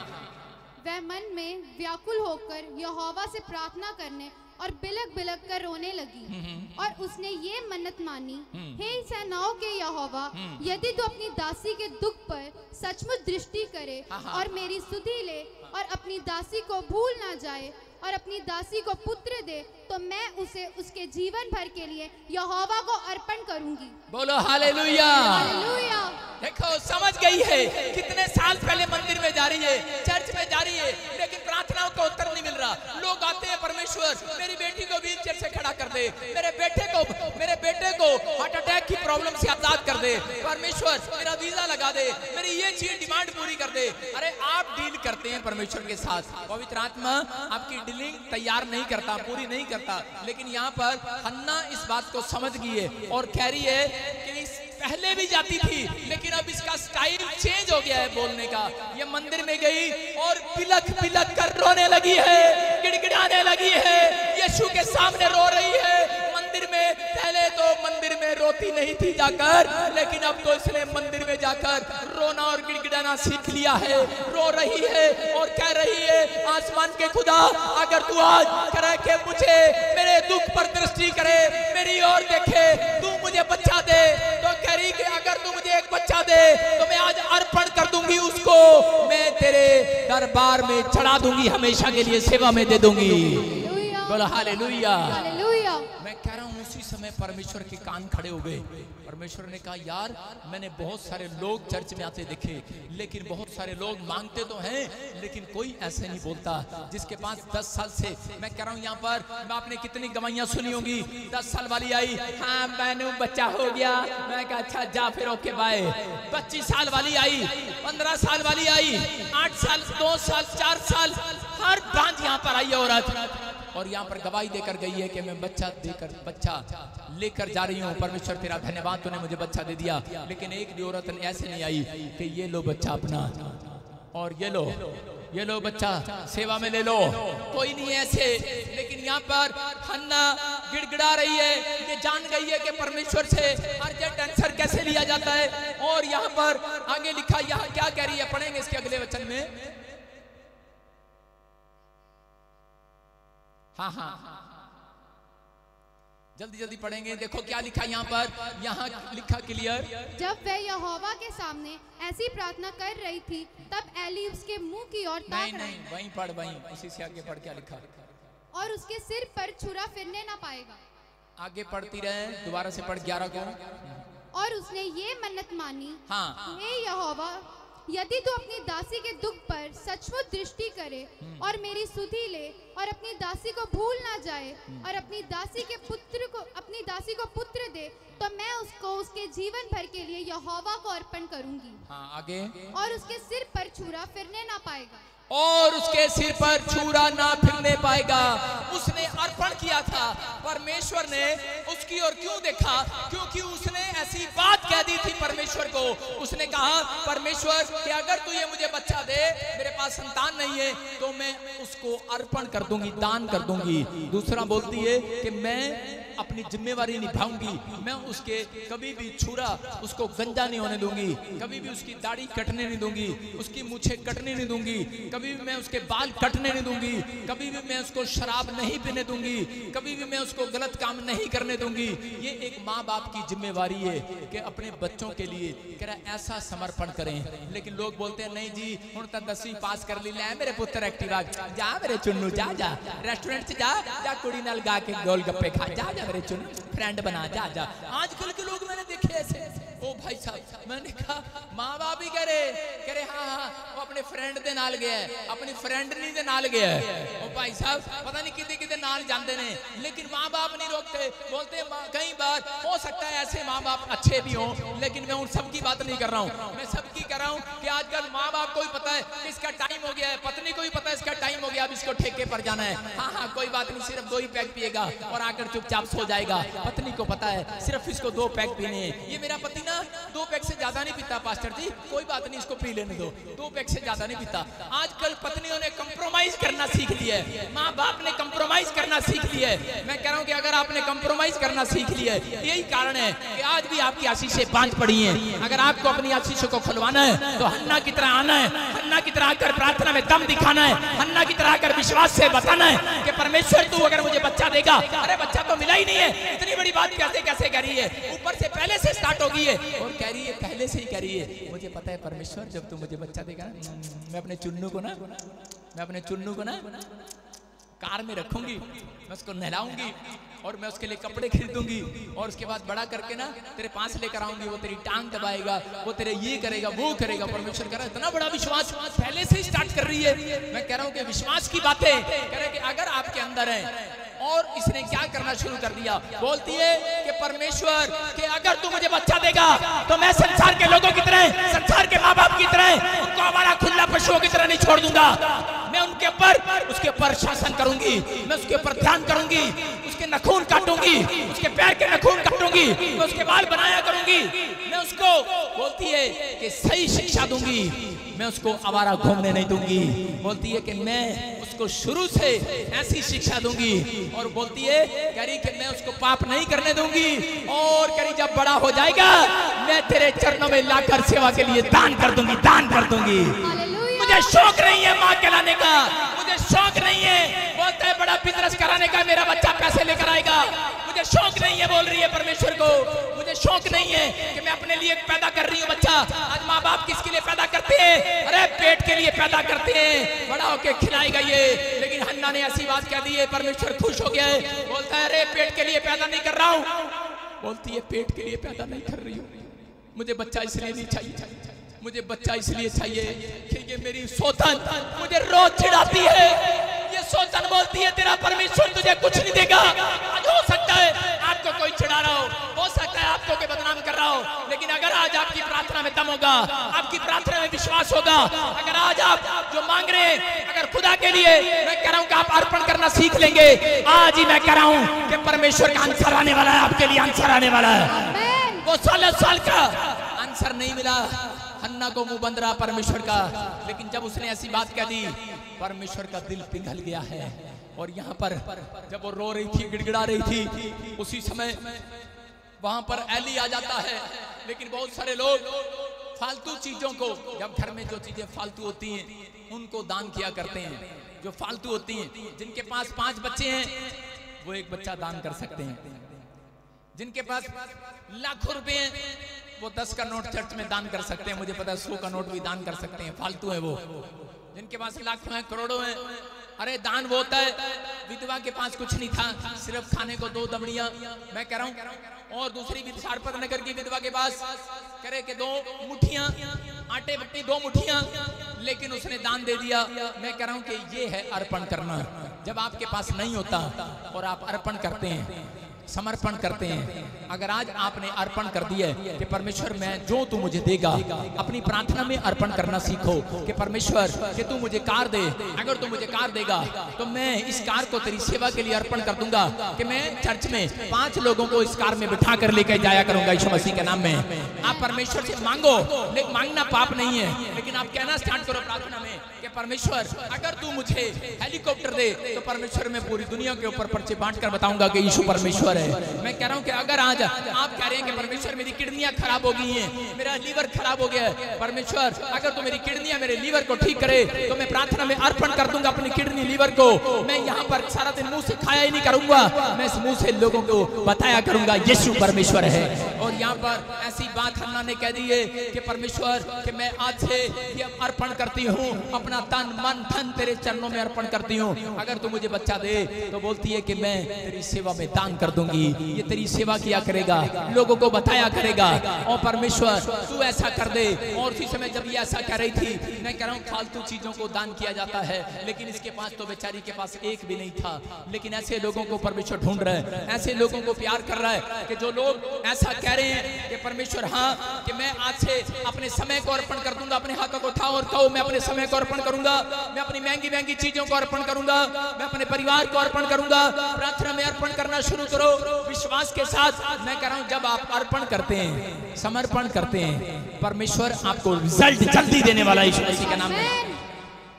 वह मन में व्याकुल होकर यहोवा से प्रार्थना करने और बिलक बिलक कर रोने लगी। और उसने ये मन्नत मानी, हे सेनाओं के यहोवा, यदि तू अपनी दासी के दुख पर सचमुच दृष्टि करे और मेरी सुधि ले और अपनी दासी को भूल ना जाए और अपनी दासी को पुत्र दे, तो मैं उसे उसके जीवन भर के लिए यहोवा को अर्पण करूंगी। बोलो हालेलुया। हालेलुया। देखो समझ गई है। कितने साल पहले मंदिर में जा रही है, चर्च में जा रही है, लेकिन प्रार्थनाओं का उत्तर नहीं मिल रहा। लोग आते हैं, परमेश्वर मेरी बेटी को व्हीलचेयर से खड़ा कर दे, मेरे बेटे को हार्ट अटैक की प्रॉब्लम से आजाद कर दे, परमेश्वर मेरा वीजा लगा दे, मेरी ये चीज डिमांड पूरी कर दे। अरे आप डील करते हैं परमेश्वर के साथ, पवित्र आत्मा आपकी डीलिंग तैयार नहीं करता, पूरी नहीं करता। लेकिन यहाँ पर हन्ना इस बात को समझ गई है और कह रही है कि पहले भी जाती थी, लेकिन अब इसका स्टाइल चेंज हो गया है बोलने का। ये मंदिर में गई और बिलख बिलख कर रोने लगी है, गिड़गिड़ाने लगी है, यीशु के सामने रो रही है। मंदिर में पहले तो मंदिर में रोती नहीं थी जाकर, लेकिन अब तो इसने मंदिर में जाकर रोना और गिड़गिड़ाना सीख लिया है। रो रही है और कह रही है, आसमान के खुदा अगर तू आज करे कि मुझे मेरे दुख पर दृष्टि करे, मेरी ओर देखे, तू मुझे बच्चा दे, तो कह रही कि अगर तू मुझे एक बच्चा दे तो मैं आज अर्पण कर दूंगी उसको, मैं तेरे दरबार में चढ़ा दूंगी, हमेशा के लिए सेवा में दे दूंगी। बोलो हालेलुया। मैं कह रहा हूँ उसी समय परमेश्वर के कान खड़े हो गए। परमेश्वर ने कहा यार मैंने बहुत सारे लोग चर्च में आते देखे, लेकिन बहुत सारे लोग मांगते तो हैं, लेकिन कोई ऐसे नहीं बोलता जिसके पास 10 साल से। मैं कह रहा हूँ यहाँ पर आपने कितनी गवाहियां सुनी होंगी। 10 साल वाली आई, हाँ मैंने बच्चा हो गया, मैं कहा अच्छा जा फिर ओके बाय। 25 साल वाली आई, 15 साल वाली आई, 8 साल, 2 साल, 4 साल, हर बांझ यहाँ पर आई औरत, और यहाँ पर गवाही देकर गई है कि मैं बच्चा लेकर जा रही हूँ। परमेश्वर तेरा धन्यवाद, तूने मुझे बच्चा दे दिया। लेकिन एक भी औरत ऐसे नहीं आई कि ये लो बच्चा अपना और ये लो बच्चा सेवा में ले लो, कोई नहीं ऐसे। लेकिन यहाँ पर हन्ना गिड़गिड़ा रही है, ये जान गई है कि परमेश्वर से अर्जेंट आंसर कैसे लिया जाता है। और यहाँ पर आगे लिखा, यहाँ क्या कह रही है, पढ़ेंगे इसके अगले वचन में। हाँ, जल्दी जल्दी पढ़ेंगे। देखो क्या लिखा यहाँ पर, यहाँ लिखा क्लियर। जब वह यहोवा के सामने ऐसी प्रार्थना कर रही थी, तब एली उसके मुंह की ओर ताक रहा। नहीं, वहीं पढ़, वहीं उसी से आगे पढ़। क्या लिखा? और उसके सिर पर छुरा फिरने ना पाएगा। आगे पढ़ती रहे, दोबारा से पढ़ 11 को। और उसने ये मन्नत मानी, हाँ, हे यहोवा, यदि तू अपनी दासी के दुख पर सचमुच दृष्टि करे और मेरी सुधि ले और अपनी दासी को भूल ना जाए और अपनी दासी को पुत्र दे, तो मैं उसको उसके जीवन भर के लिए यहोवा को अर्पण करूंगी। हाँ, आगे। और उसके सिर पर छुरा फिरने ना पाएगा। और उसके सिर पर छुरा ना फिरने पाएगा। उसने अर्पण किया था, परमेश्वर ने उसकी ओर क्यों देखा? क्योंकि उसने ऐसी बात कह दी थी परमेश्वर को। उसने कहा परमेश्वर कि अगर तू ये मुझे बच्चा दे, मेरे पास संतान नहीं है, तो मैं उसको अर्पण कर दूंगी, दान कर दूंगी। दूसरा बोलती है कि मैं अपनी जिम्मेवारी निभाऊंगी, मैं उसके कभी भी छुरा उसको गंजा नहीं होने दूंगी, कभी भी उसकी दाढ़ी कटने नहीं दूंगी, उसकी मूछें कटने नहीं दूंगी, कभी भी मैं उसके बाल कटने नहीं दूंगी, कभी भी मैं उसको शराब नहीं पीने दूंगी, कभी भी मैं उसको गलत काम नहीं करने दूंगी। ये एक माँ बाप की जिम्मेवारी है कि अपने बच्चों के लिए कह रहा ऐसा समर्पण करें। लेकिन लोग बोलते हैं नहीं जी, हुण तक 10वीं पास कर ली, ले मेरे पुत्र एक्टिवा, जा मेरे चुन्नू, जा जा रेस्टोरेंट से जा कुड़ी नाल गा के गोलगप्पे खा, जा मेरे चुन्नू, फ्रेंड बना, जा जा। आजकल के लोग मैंने देखे ऐसे। ओ भाई साहब, मैंने कहा माँ बाप ही कह रहे हाँ वो अपने फ्रेंड दे नाल गया है, अपनी फ्रेंडनी दे नाल गया है। ओ भाई साहब, पता नहीं किते नाल जाते ने, लेकिन माँ बाप नहीं रोकते। बोलते कई बार हो सकता है ऐसे माँ बाप अच्छे भी हों, लेकिन मैं उन सबकी बात नहीं कर रहा हूँ, मैं सबकी कर रहा हूँ कि आजकल माँ बाप को भी पता है कि इसका टाइम हो गया है, पत्नी को भी पता है इसका टाइम हो गया, अब इसको ठेके पर जाना है। हाँ कोई बात नहीं, सिर्फ 2 ही पैक पिएगा और आकर चुपचाप सो जाएगा। पत्नी को पता है सिर्फ इसको 2 पैक पीने हैं। ये मेरा पति ना 2 पैक से ज्यादा नहीं पीता पास्टर जी, कोई बात नहीं, इसको पी लेने दो, 2 पैक से ज्यादा नहीं पीता। आजकल पत्नियों ने कंप्रोमाइज करना सीख लिया है, माँ बाप ने कंप्रोमाइज करना सीख लिया है। मैं कह रहा हूँ कि अगर आपने कंप्रोमाइज करना सीख लिया है, यही कारण है कि आज भी आपकी आशीषें बांध पड़ी हैं। अगर आपको अपनी आशीषों को खुलवाना है तो हन्ना की तरह आना है, हन्ना की तरह आकर प्रार्थना में दम दिखाना है, हन्ना की तरह आकर विश्वास से बताना है कि परमेश्वर तू अगर मुझे बच्चा देगा। अरे बच्चा तो मिला ही नहीं है, इतनी बड़ी बात कैसे कह रही है? ऊपर से पहले से स्टार्ट हो गई है और कह रही है, पहले से ही कह रही है, मुझे पता है परमेश्वर जब तू मुझे बच्चा देगा ना, मैं अपने चुन्नू को ना कार में रखूंगी, मैं उसको नहलाऊंगी और मैं उसके लिए कपड़े खरीदूंगी और उसके बाद बड़ा करके ना तेरे पास लेकर आऊंगी, वो तेरी टांग दबाएगा, वो तेरे ये करेगा वो करेगा। परमेश्वर कह रहा है इतना बड़ा विश्वास पहले से ही स्टार्ट कर रही है। मैं कह रहा हूं कि विश्वास की बातें कह रहे कि अगर आपके अंदर है। और इसने क्या करना शुरू कर दिया? बोलती है कि परमेश्वर कि अगर तू मुझे बच्चा देगा तो मैं संसार के लोगों की तरह, संसार के माँ बाप की तरह उनको आवारा खुला पशुओं की तरह नहीं छोड़ दूंगा। मैं उसके ऊपर शासन करूंगी, मैं उसके ऊपर ध्यान करूंगी, उसके नखून काटूंगी, उसके पैर के नखून काटूंगी, मैं उसके बाल बनाया करूंगी, मैं उसको बोलती है कि सही शिक्षा दूंगी, मैं उसको आवारा घूमने नहीं दूंगी। बोलती है कि मैं उसको शुरू से ऐसी शिक्षा दूंगी और बोलती है कह रही कि मैं उसको पाप नहीं करने दूंगी और कह रही जब बड़ा हो जाएगा मैं तेरे चरणों में लाकर सेवा के लिए दान कर दूंगी। मुझे शौक नहीं है माँ कहलाने का, मुझे शौक नहीं है बोलता है बड़ा बिजनेस कराने का, मेरा बच्चा पैसे लेकर आएगा, मुझे शौक नहीं है बोल रही है परमेश्वर को, मुझे शौक नहीं है कि मैं अपने लिए पैदा कर रही हूँ बच्चा। आज माँ बाप किसके लिए पैदा करते हैं? अरे पेट के लिए पैदा करते हैं, बड़ा होके खिलाएगा ये। लेकिन हन्ना ने ऐसी बात कह दी है, परमेश्वर खुश हो गया है, बोलता है अरे पेट के लिए पैदा नहीं कर रहा हूँ। बोलती है पेट के लिए पैदा नहीं कर रही हूँ, मुझे बच्चा इसलिए नहीं चाहिए, मुझे बच्चा इसलिए चाहिए कि ये मेरी सौतन मुझे रोज चिढ़ाती है। ये सौतन बोलती है तेरा परमेश्वर तुझे कुछ नहीं देगा। आज हो सकता है आपको कोई चिढ़ा रहा हो सकता है आपको कोई बदनाम कर रहा हो, लेकिन अगर आज आपकी प्रार्थना में दम होगा, आपकी प्रार्थना में विश्वास होगा, अगर आज आप जो मांग रहे हैं अगर खुदा के लिए, मैं कह रहा हूँ कि आप अर्पण करना सीख लेंगे। आज ही मैं कह रहा हूँ कि परमेश्वर का आंसर आने वाला है, आपके लिए आंसर आने वाला है। वो 16 साल का आंसर नहीं मिला, हन्ना को मुंह बंद रहा परमेश्वर का, लेकिन जब उसने ऐसी बात कह दी परमेश्वर का दिल पिघल गया है। और यहाँ पर जब वो रो रही थी, गिड़गिड़ा रही थी, उसी समय वहां पर एली आ जाता है। लेकिन बहुत सारे लोग फालतू चीजों को, जब घर में जो चीजें फालतू होती हैं उनको दान किया करते हैं, जो फालतू होती हैं। जिनके पास 5 बच्चे हैं वो 1 बच्चा दान कर सकते हैं, जिनके पास लाखों रुपए हैं वो 10 का नोट चर्च में दान कर सकते हैं, मुझे पता है 100 का नोट भी दान कर सकते हैं, फालतू है वो। जिनके पास लाखों हैं, करोड़ों हैं, अरे दान वो होता है। विधवा के पास कुछ नहीं था, सिर्फ खाने को 2 दमड़ियां, मैं कह रहा हूँ। और दूसरी शारपत नगर की विधवा के पास करे के 2 मुट्ठियां आटे बट्टी 2 मुट्ठियां, लेकिन उसने दान दे दिया। मैं कह रहा हूं कि ये है अर्पण करना। जब आपके पास नहीं होता और आप अर्पण करते हैं, समर्पण करते हैं। अगर आज आपने अर्पण कर दिया है कि परमेश्वर मैं जो तू मुझे देगा, अपनी प्रार्थना में अर्पण करना सीखो कि परमेश्वर कि तू मुझे कार दे। अगर तू मुझे कार देगा तो मैं इस कार को तेरी सेवा के लिए अर्पण कर दूंगा कि मैं चर्च में 5 लोगों को इस कार में बिठा कर लेकर जाया करूंगा यीशु मसीह के नाम में। आप परमेश्वर से मांगो, लेकिन मांगना पाप नहीं है, लेकिन आप कहना स्टार्ट करो प्रार्थना में कि परमेश्वर अगर तू मुझे हेलीकॉप्टर दे तो परमेश्वर मैं पूरी दुनिया के ऊपर पर्चे बांट कर बताऊंगा कि यीशु परमेश्वर है। मैं कह रहा हूं कि अगर आज आप कह रहे हैं कि परमेश्वर मेरी किडनियां खराब हो गई हैं, मेरा लीवर खराब हो गया है, परमेश्वर अगर तू मेरी किडनियां मेरे लीवर को ठीक करे तो मैं प्रार्थना में अर्पण कर दूंगा अपनी किडनी लीवर को। मैं यहाँ पर सारा दिन मुंह से खाया ही नहीं करूंगा, मैं इस मुंह से लोगों को बताया करूंगा यीशु परमेश्वर है। और यहाँ पर ऐसी बात हन्ना ने कह दी है कि परमेश्वर कि मैं आज से ये अर्पण करती हूँ, अपना तन मन धन तेरे चरणों में अर्पण करती हूँ। अगर तू मुझे बच्चा दे तो बोलती है कि मैं तेरी सेवा में दान कर दूंगी, ये तेरी सेवा किया करेगा, लोगों को बताया करेगा। और परमेश्वर तू ऐसा कर दे। और उसी समय जब ये ऐसा कह रही थी, मैं कह रहा हूँ फालतू चीजों को दान किया जाता है, लेकिन इसके पास तो बेचारी के पास एक भी नहीं था। लेकिन ऐसे लोगों को परमेश्वर ढूंढ रहा है, ऐसे लोगों को प्यार कर रहा है कि जो लोग ऐसा कह रहे हैं कि परमेश्वर हाँ कि मैं आज से अपने समय को अर्पण कर दूंगा। अपने हाथों को उठाओ और कहो मैं अपने समय को अर्पण करूंगा, मैं अपनी महंगी महंगी चीजों को अर्पण करूंगा, मैं अपने परिवार को अर्पण करूंगा। प्रार्थना में अर्पण करना शुरू करो विश्वास के साथ। मैं कह रहा हूं जब आप अर्पण करते हैं, समर्पण करते हैं, परमेश्वर आपको रिजल्ट जल्दी देने वाला है यीशु मसीह के नाम में।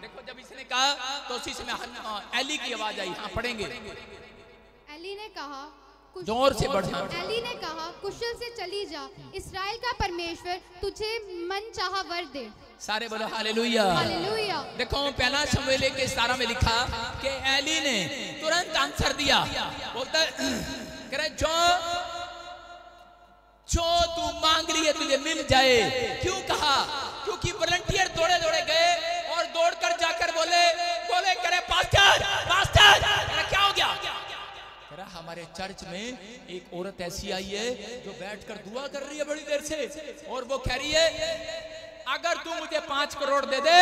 देखो जब इसने कहा तो उसी समय एली की आवाज आई। हाँ पढ़ेंगे। एली ने कहा जोर से बढ़ा। एली ने कहा कुशल से चली जा, इस्राएल का परमेश्वर तुझे मन चाहा वर दे। सारे बोलो हालेलुया। हालेलुया। देखो पहला शमूएल के 17 में लिखा कि एली ने तुरंत आंसर दिया, बोलता करे जो तू मांग रही है तुझे मिल जाए। क्यों कहा? क्योंकि वॉलंटियर दौड़े दौड़े गए और दौड़कर जाकर बोले करे पास्टर पास्टर क्या हो गया? हमारे चर्च में एक औरत ऐसी आई है जो बैठकर दुआ कर रही है बड़ी देर से, और वो कह रही है अगर तू मुझे 5 करोड़ दे दे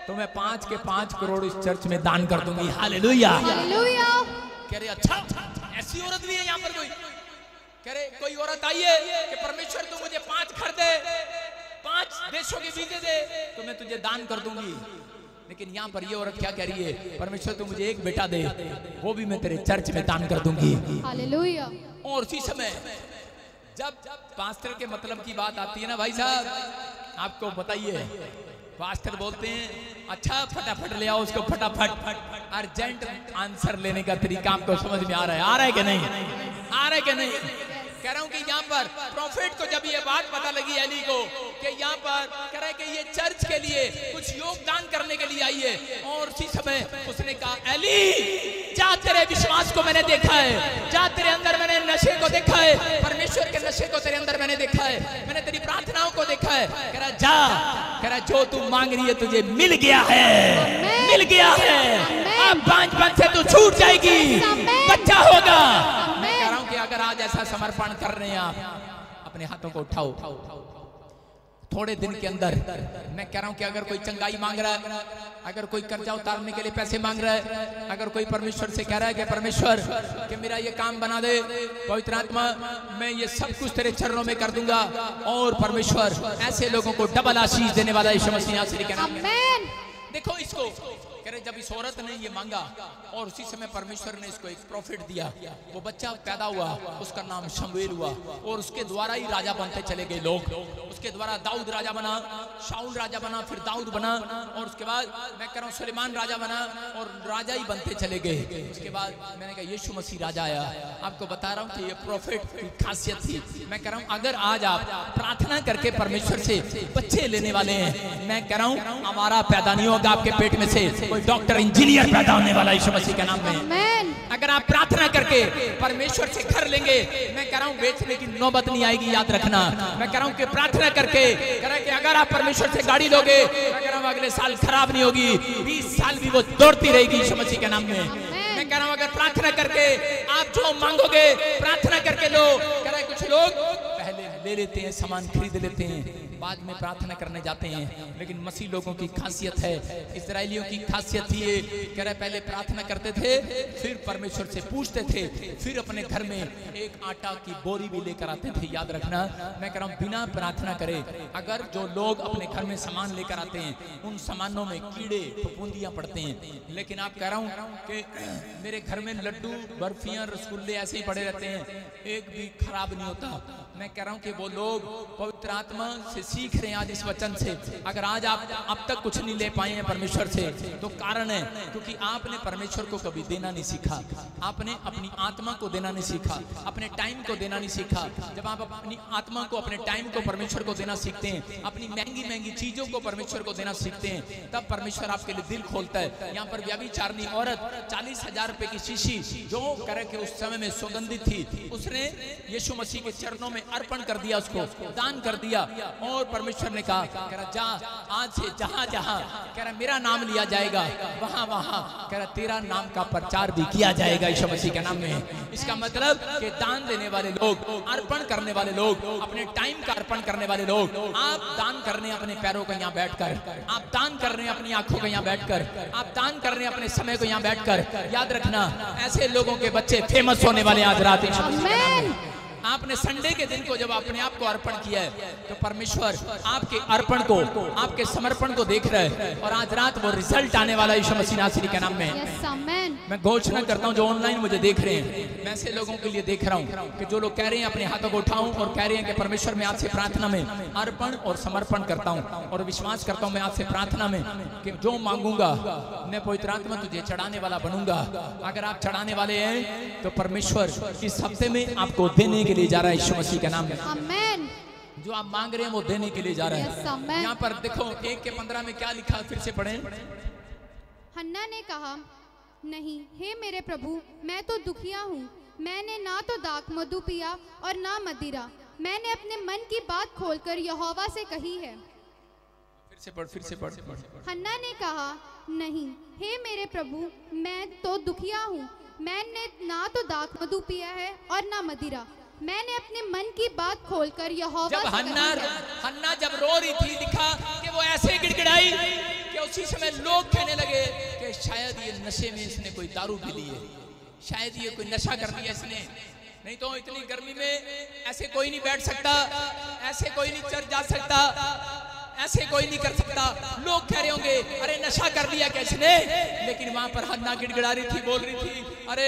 तो मैं 5 के 5 करोड़ इस चर्च में दान कर दूंगी। Hallelujah hallelujah. कह रहे अच्छा ऐसी औरत भी है यहाँ पर कोई? कह रहे कोई औरत आई है कि परमेश्वर तू मुझे 5 घर दे, 5 देशों के वीजे दे तो मैं तुझे दान कर दूंगी। लेकिन यहाँ पर ये औरत क्या कह रही है? परमेश्वर तू मुझे एक बेटा दे, वो भी मैं तेरे चर्च में दान कर दूंगी। हालेलुया। और उसी समय जब पास्टर के मतलब की बात आती है ना भाई साहब, आपको बताइए पास्टर बोलते हैं अच्छा फटाफट ले आओ उसको, फटाफट अर्जेंट आंसर लेने का तरीका आपको समझ में आ रहा है कि नहीं? आ रहा है कि नहीं? कह रहा हूं कि यहाँ पर प्रॉफिट को जब ये बात पता लगी एली को कि यहाँ पर कह रहा है कि ये चर्च के लिए कुछ योगदान करने के लिए आई है, और उसी समय उसने कहा एली जा तेरे विश्वास को मैंने देखा है, जा तेरे अंदर मैंने नशे को देखा है, परमेश्वर के नशे को तेरे अंदर मैंने देखा है, मैंने तेरी प्रार्थनाओं को देखा है। कह रहा जा, कह रहा जो तू मांग रही है तुझे मिल गया है, मिल गया है। अब 5 से तू छूट जाएगी, बच्चा होगा। अगर आज ऐसा समर्पण कर रहे हैं आप, अपने हाथों को उठाओ थोड़े दिन के अंदर। मैं कह रहा हूं कि अगर कोई चंगाई मांग रहा है, अगर कोई कर्जा उतारने के लिए पैसे मांग रहा है, अगर कोई परमेश्वर से कह रहा है कि परमेश्वर कि मेरा ये काम बना दे, पवित्र आत्मा मैं ये सब कुछ तेरे चरणों में कर दूंगा, और परमेश्वर ऐसे लोगों को डबल आशीष देने वाला यीशु मसीह के नाम में। देखो इसको कह रहे जब इस औरत ने ये मांगा और उसी समय परमेश्वर ने इसको एक प्रॉफिट दिया, वो बच्चा पैदा हुआ, उसका नाम शमूएल हुआ, और उसके द्वारा ही राजा बनते चले गए लोग। उसके द्वारा दाऊद राजा बना, शाऊल राजा बना, फिर दाऊद बना, और उसके बाद मैं कह रहा हूँ सुलेमान राजा बना, और राजा ही बनते चले गए। उसके बाद मैंने कहा यीशु मसीह राजा आया। आपको बता रहा हूँ कि ये प्रॉफिट की खासियत थी। मैं कह रहा हूँ अगर आज आप प्रार्थना करके परमेश्वर से बच्चे लेने वाले हैं, मैं कह रहा हूँ हमारा पैदा नहीं होगा आपके पेट में से कोई डॉक्टर इंजीनियर पैदा होने वाला यीशु मसीह के नाम में। अगर आप प्रार्थना करके परमेश्वर से घर लेंगे, मैं कह रहा हूँ बेचने की नौबत नहीं आएगी, याद रखना। मैं कह रहा हूँ कि प्रार्थना करके कह रहा है कि अगर आप परमेश्वर से गाड़ी लोगे, मैं कह रहा हूँ अगले साल खराब नहीं होगी, 20 साल भी वो दौड़ती रहेगी यीशु मसीह के नाम में। मैं कह रहा हूँ अगर प्रार्थना करके आप जो मांगोगे, प्रार्थना करके लो। कह रहा है कुछ लोग पहले ले लेते हैं, सामान खरीद लेते हैं, बाद में प्रार्थना करने जाते हैं। लेकिन मसीह लोगों की खासियत है, इजरायलियों की खासियत थी ये, कह रहे पहले प्रार्थना करते थे, फिर परमेश्वर से पूछते थे, फिर अपने घर में एक आटा की बोरी भी लेकर आते थे। याद रखना, मैं कह रहा हूँ बिना प्रार्थना करे अगर जो लोग अपने घर में सामान लेकर आते हैं उन सामानों में कीड़े फफूंदियां पड़ते हैं। लेकिन आप कह रहा हूँ कि मेरे घर में लड्डू बर्फियां रसगुल्ले ऐसे ही पड़े रहते हैं, एक भी खराब नहीं होता। मैं कह रहा हूँ कि वो लोग पवित्र आत्मा से सीख रहे हैं आज इस वचन से। अगर आज आप अब तक कुछ नहीं ले पाए हैं परमेश्वर से तो कारण है क्योंकि आपने परमेश्वर को कभी देना नहीं सीखा, आपने अपनी आत्मा को देना नहीं सीखा, अपने टाइम को देना नहीं सीखा। जब आप अपनी आत्मा को, अपने टाइम को परमेश्वर को देना सीखते हैं, अपनी महंगी महंगी चीजों को परमेश्वर को देना सीखते हैं, तब परमेश्वर आपके लिए दिल खोलता है। यहाँ पर व्यभिचारिणी औरत 40,000 रुपए की शीशी जो करे के उस समय में सुगंधित थी, उसने यीशु मसीह के चरणों में अर्पण कर दिया, उसको दान कर दिया। और परमेश्वर ने कहा, कह रहा जा आज से जहां जहां कह रहा मेरा नाम लिया जाएगा वहां वहां कह रहा तेरा नाम का प्रचार भी किया जाएगा यीशु मसीह के नाम में। इसका मतलब कि दान देने वाले लोग, अर्पण करने वाले लोग, अपने टाइम का अर्पण करने वाले लोग, आप दान कर रहे हैं अपने पैरों को यहाँ बैठकर, आप दान कर रहे हैं अपनी आंखों को यहाँ बैठकर, आप दान कर रहे हैं अपने समय को यहाँ बैठकर। याद रखना ऐसे लोगों के बच्चे फेमस होने वाले आज रात। आपने संडे के दिन को जब अपने आप को अर्पण किया है तो परमेश्वर आपके अर्पण को, आपके समर्पण को देख रहा है और आज रात वो रिजल्ट आने वाला है यीशु मसीह नासरी के नाम में। मैं घोषणा करता हूँ जो ऑनलाइन मुझे देख रहे हैं, मैं ऐसे लोगों के लिए देख रहा हूँ कि जो लोग कह रहे हैं अपने हाथों को उठाऊं और कह रहे हैं कि परमेश्वर मैं आपसे प्रार्थना में अर्पण और समर्पण करता हूँ और विश्वास करता हूँ मैं आपसे प्रार्थना में कि जो मांगूंगा मैं पवित्र आत्मा तुझे चढ़ाने वाला बनूंगा। अगर आप चढ़ाने वाले हैं तो परमेश्वर इस हफ्ते में आपको देने के लिए जा रहा है यीशु मसीह के नाम में। आमीन। जो आप मांग रहे हैं वो देने के लिए जा रहा है। यहाँ पर देखो 1:15 में क्या लिखा, फिर से पढ़ें। हन्ना ने कहा, नहीं हे मेरे प्रभु, मैं तो दुखिया हूँ, मैंने ना तो दाख मधु पिया और ना मदिरा, मैंने अपने मन की बात खोलकर यहोवा से कही है। फिर से पढ़। हन्ना ने कहा, नहीं हे मेरे प्रभु, मैं तो दुखिया हूँ, मैंने ना तो दाख मधु पिया है और ना मदिरा, मैंने अपने मन की बात खोलकर यहोवा जब हन्ना जब रो रही थी, दिखा कि वो ऐसे गिड़गिड़ाई कि उसी समय लोग कहने लगे कि शायद ये नशे में इसने कोई दारू पी ली है, शायद ये कोई नशा कर दिया इसने, नहीं तो इतनी गर्मी में ऐसे कोई नहीं बैठ सकता, ऐसे कोई नहीं चढ़ जा सकता, ऐसे कोई नहीं कर सकता। लोग कह रहे होंगे अरे नशा कर लिया क्या इसने, लेकिन वहां पर हन्ना गिड़गिड़ा रही थी, बोल रही थी अरे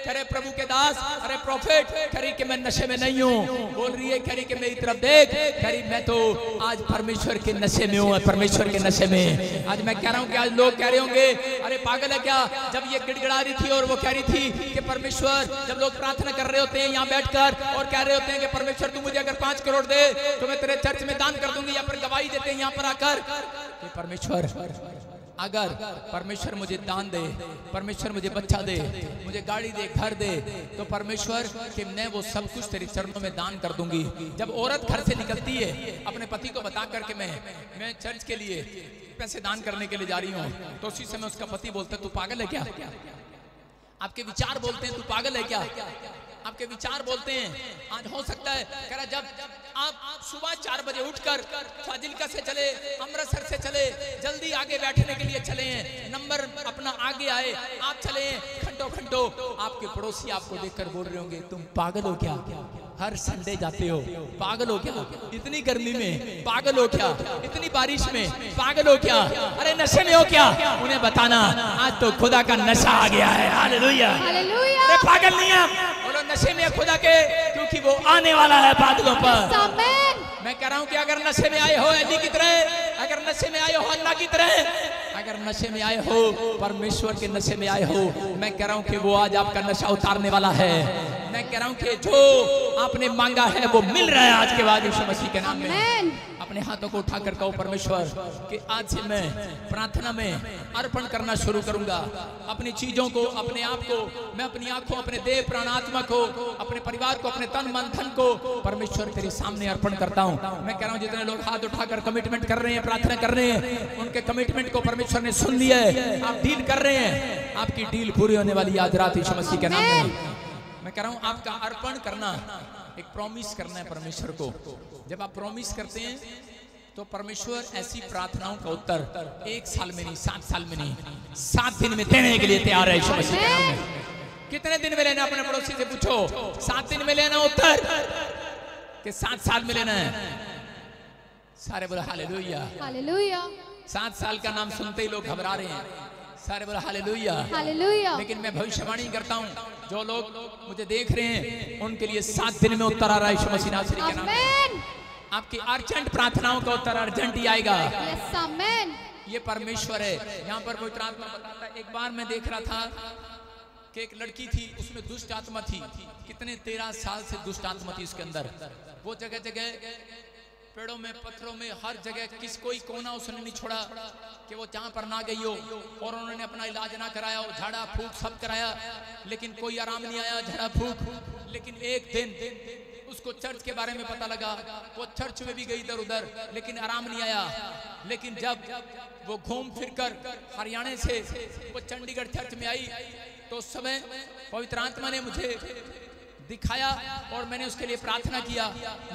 करे प्रभु के दास, अरे प्रॉफिट, करी कि मैं नशे में नहीं हूँ, बोल रही है करी कि मेरी तरफ देख, करी मैं तो आज परमेश्वर के नशे में हूँ, परमेश्वर के नशे में। आज मैं कह रहा हूँ कि आज लोग कह रहे होंगे अरे पागल है क्या, जब ये गिड़गिड़ा रही थी और वो कह रही थी कि परमेश्वर, जब लोग प्रार्थना कर रहे होते हैं यहाँ बैठकर और कह रहे होते हैं कि परमेश्वर तू मुझे अगर 5 करोड़ दे तो मैं तेरे चर्च में दान कर दूंगी, या फिर गवाही देते यहाँ पर आकर कि परमेश्वर अगर परमेश्वर मुझे दान दे, परमेश्वर मुझे बच्चा दे, मुझे गाड़ी दे, घर दे, तो परमेश्वर कि मैं वो सब कुछ तेरे चरणों में दान कर दूंगी। जब औरत घर से निकलती है अपने पति को बता करके मैं चर्च के लिए पैसे दान करने के लिए जा रही हूँ, तो उसी समय उसका पति बोलता है तू पागल है क्या, आपके विचार बोलते हैं तू पागल है क्या, आपके विचार बोलते हैं। आज हो सकता है कह रहा जब आप सुबह 4 बजे उठकर फाजिल्का से चले, अमृतसर से चले, जल्दी आगे बैठने के लिए चले हैं, नंबर अपना आगे आए, आप चले हैं, घंटों आपके पड़ोसी आपको देखकर बोल रहे होंगे तुम पागल हो क्या, हर संडे जाते हो, पागल हो क्या, इतनी गर्मी में पागल हो क्या, इतनी बारिश में पागल हो क्या, अरे नशे में हो क्या। उन्हें बताना आज तो खुदा का नशा आ गया है। हालेलुया, अरे पागल नहीं है, बोलो नशे में खुदा के, क्योंकि वो आने वाला है बादलों पर। मैं कह रहा हूँ कि अगर नशे में आए हो एली की तरह, अगर नशे में आए हो हन्ना की तरह, अगर नशे में आए हो, परमेश्वर के नशे में आए हो, मैं कह रहा हूँ कि वो आज आपका नशा उतारने वाला है। मैं कह रहा हूँ कि जो आपने मांगा है वो मिल रहा है आज के बाद यीशु मसीह के नाम में। अपने हाथों को उठाकर कहो परमेश्वर कि आज से मैं प्रार्थना में अर्पण करना शुरू करूंगा, अपनी चीजों को, अपने आप को, मैं अपनी आंखों, अपने देह, प्राण, आत्मा को, अपने परिवार को, अपने तन मन धन को परमेश्वर तेरे सामने अर्पण करता हूं। मैं कह रहा हूं जितने लोग हाथ उठाकर कमिटमेंट कर रहे हैं, प्रार्थना कर रहे हैं, उनके कमिटमेंट को परमेश्वर ने सुन लिया है। आप डील कर रहे हैं, आपकी डील पूरी होने वाली आज रात यीशु मसीह के नाम में। मैं कह रहा हूं आपका अर्पण करना एक प्रॉमिस करना है परमेश्वर को। जब आप प्रॉमिस करते हैं तो परमेश्वर ऐसी प्रार्थनाओं का उत्तर 1 साल में नहीं, 7 साल में नहीं, 7 दिन में देने के लिए तैयार है यीशु मसीह के नाम में। कितने दिन में लेना? अपने पड़ोसी से पूछो। 7 दिन में लेना उत्तर कि 7 साल में लेना है? सारे बोले हालेलुया, हालेलुया। 7 साल का नाम सुनते ही लोग घबरा रहे हैं। सारे बोले हालेलुया, हालेलुया। लेकिन मैं भविष्यवाणी करता हूँ, जो लोग मुझे देख रहे हैं उनके लिए 7 दिन में उत्तर आ रहा है यीशु मसीह नासरी के नाम में। आपकी अर्जेंट प्रार्थनाओं का उत्तर अर्जेंट ही आएगा। Yes amen. ये परमेश्वर है। यहाँ पर पवित्र आत्मा बताता है, एक बार मैं देख रहा था कि एक लड़की थी, उसमें दुष्ट आत्मा थी। कितने 13 साल से दुष्ट आत्मा थी उसके अंदर। वो जगह जगह पेड़ों में, पत्थरों में, हर जगह किस कोई कोना उसने नहीं छोड़ा कि वो जहां पर ना गई हो। और उन्होंने अपना इलाज ना कराया हो, झाड़ा फूक सब कराया, लेकिन कोई आराम नहीं आया, झाड़ा फूक। लेकिन एक दिन उसको चर्च के बारे में पता लगा। वो चर्च में भी गई इधर उधर, लेकिन आराम नहीं आया। लेकिन जब वो घूम फिर कर हरियाणा से वो चंडीगढ़ चर्च में आई, तो उस समय पवित्र आत्मा ने मुझे दिखाया और मैंने उसके लिए प्रार्थना किया।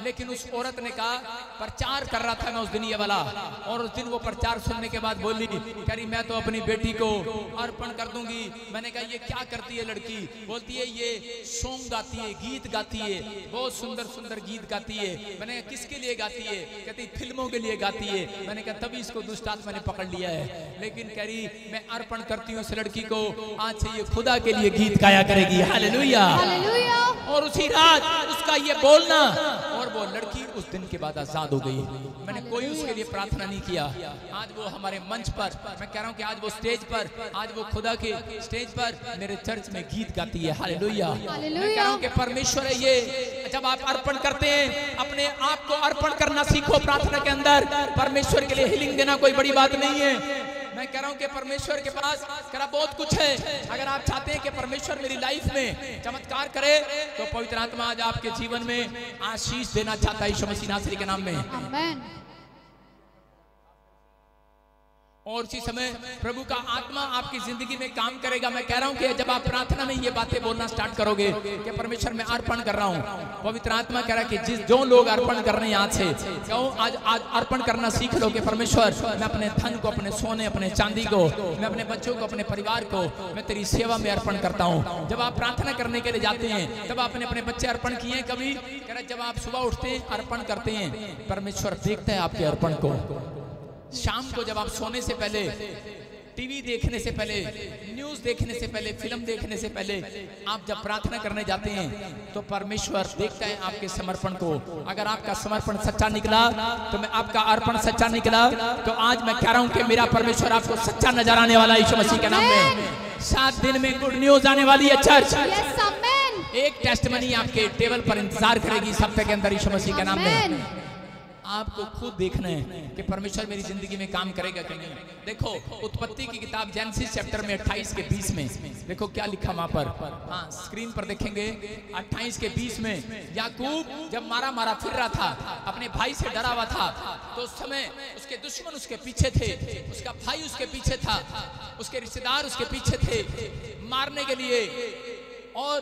लेकिन उस औरत ने कहा, प्रचार कर रहा था मैं उस दिन ये वाला, और उस दिन वो प्रचार सुनने के बाद बोली, कह रही मैं तो अपनी बेटी को अर्पण कर दूंगी। मैंने कहा ये क्या करती है लड़की? बोलती है ये सॉन्ग गाती है, गीत गाती है, बहुत सुंदर सुंदर गीत गाती है। मैंने कहा किसके लिए गाती है? कहती फिल्मों के लिए गाती है। मैंने कहा तभी इसको दुष्ट आत्मा ने पकड़ लिया है। लेकिन कह रही मैं अर्पण करती हूँ उस लड़की को, आज से ये खुदा के लिए गीत गाया करेगी। Hallelujah, hallelujah. और उसी रात उसका ये बोलना, और वो लड़की उस दिन के बाद आजाद हो गई। मैंने कोई उसके लिए प्रार्थना नहीं किया। आज वो हमारे मंच पर, मैं कह रहा हूँ कि आज वो स्टेज पर, आज वो खुदा के स्टेज पर मेरे चर्च में गीत गाती है। हालेलुया। मैं कह रहा हूँ कि परमेश्वर है ये। जब आप अर्पण करते हैं, अपने आप को अर्पण करना सीखो प्रार्थना के अंदर। परमेश्वर के लिए हीलिंग देना कोई बड़ी बात नहीं है। मैं कह रहा हूं कि परमेश्वर के पास करा बहुत कुछ है। अगर आप चाहते हैं कि परमेश्वर मेरी लाइफ में चमत्कार करे, तो पवित्र आत्मा आज आपके जीवन में आशीष देना चाहता है यीशु मसीह नासरी के नाम में। आमीन। और उसी समय प्रभु का आत्मा आपकी जिंदगी में काम करेगा। मैं कह रहा हूं कि जब आप प्रार्थना में ये बातें बोलना स्टार्ट करोगे कि परमेश्वर मैं अर्पण कर रहा हूं, पवित्र आत्मा कह रहा है कि जो लोग अर्पण कर रहे हैं आज से, क्यों आज अर्पण करना सीख लो कि परमेश्वर मैं अपने धन को, अपने सोने, अपने चांदी को, मैं अपने बच्चों को, अपने परिवार को मैं तेरी सेवा में अर्पण करता हूँ। जब आप प्रार्थना करने के लिए जाते हैं, तब आपने अपने बच्चे अर्पण किए हैं कभी? कह रहा जब आप सुबह उठते हैं अर्पण करते हैं, परमेश्वर देखता है आपके अर्पण को। शाम को जब आप सोने से पहले, टीवी देखने से पहले, न्यूज देखने से पहले, फिल्म देखने से पहले आप जब प्रार्थना करने जाते हैं, तो परमेश्वर देखता है आपके समर्पण को। अगर आपका समर्पण सच्चा निकला, तो मैं आपका अर्पण सच्चा निकला, तो आज मैं कह रहा हूं कि मेरा परमेश्वर आपको सच्चा नजर आने वाला है यीशु मसीह के नाम में। 7 दिन में गुड न्यूज आने वाली है चर्च। एक टेस्टमनी आपके टेबल पर इंतजार करेगी इस हफ्ते के अंदर यीशु मसीह के नाम में। आपको खुद देखना है कि परमेश्वर मेरी जिंदगी में काम करेगा कि नहीं। देखो उत्पत्ति की किताब जेनेसिस चैप्टर में 28 के 20 में देखो क्या लिखा वहां पर। हाँ, स्क्रीन पर देखेंगे 28 के 20 में याकूब जब मारा फिर रहा था, अपने भाई से डरा हुआ था, तो उस समय उसके दुश्मन उसके पीछे थे, उसका भाई उसके पीछे था, उसके रिश्तेदार उसके पीछे थे मारने के लिए। और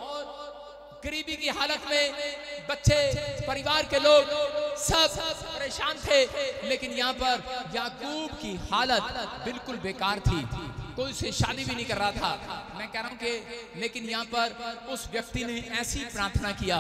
गरीबी की हालत में बच्चे, परिवार के लोग सब परेशान थे। लेकिन यहाँ पर याकूब की हालत बिल्कुल बेकार थी, कोई उससे शादी भी नहीं कर रहा था। मैं कह रहा हूँ कि लेकिन यहाँ पर उस व्यक्ति ने ऐसी प्रार्थना किया,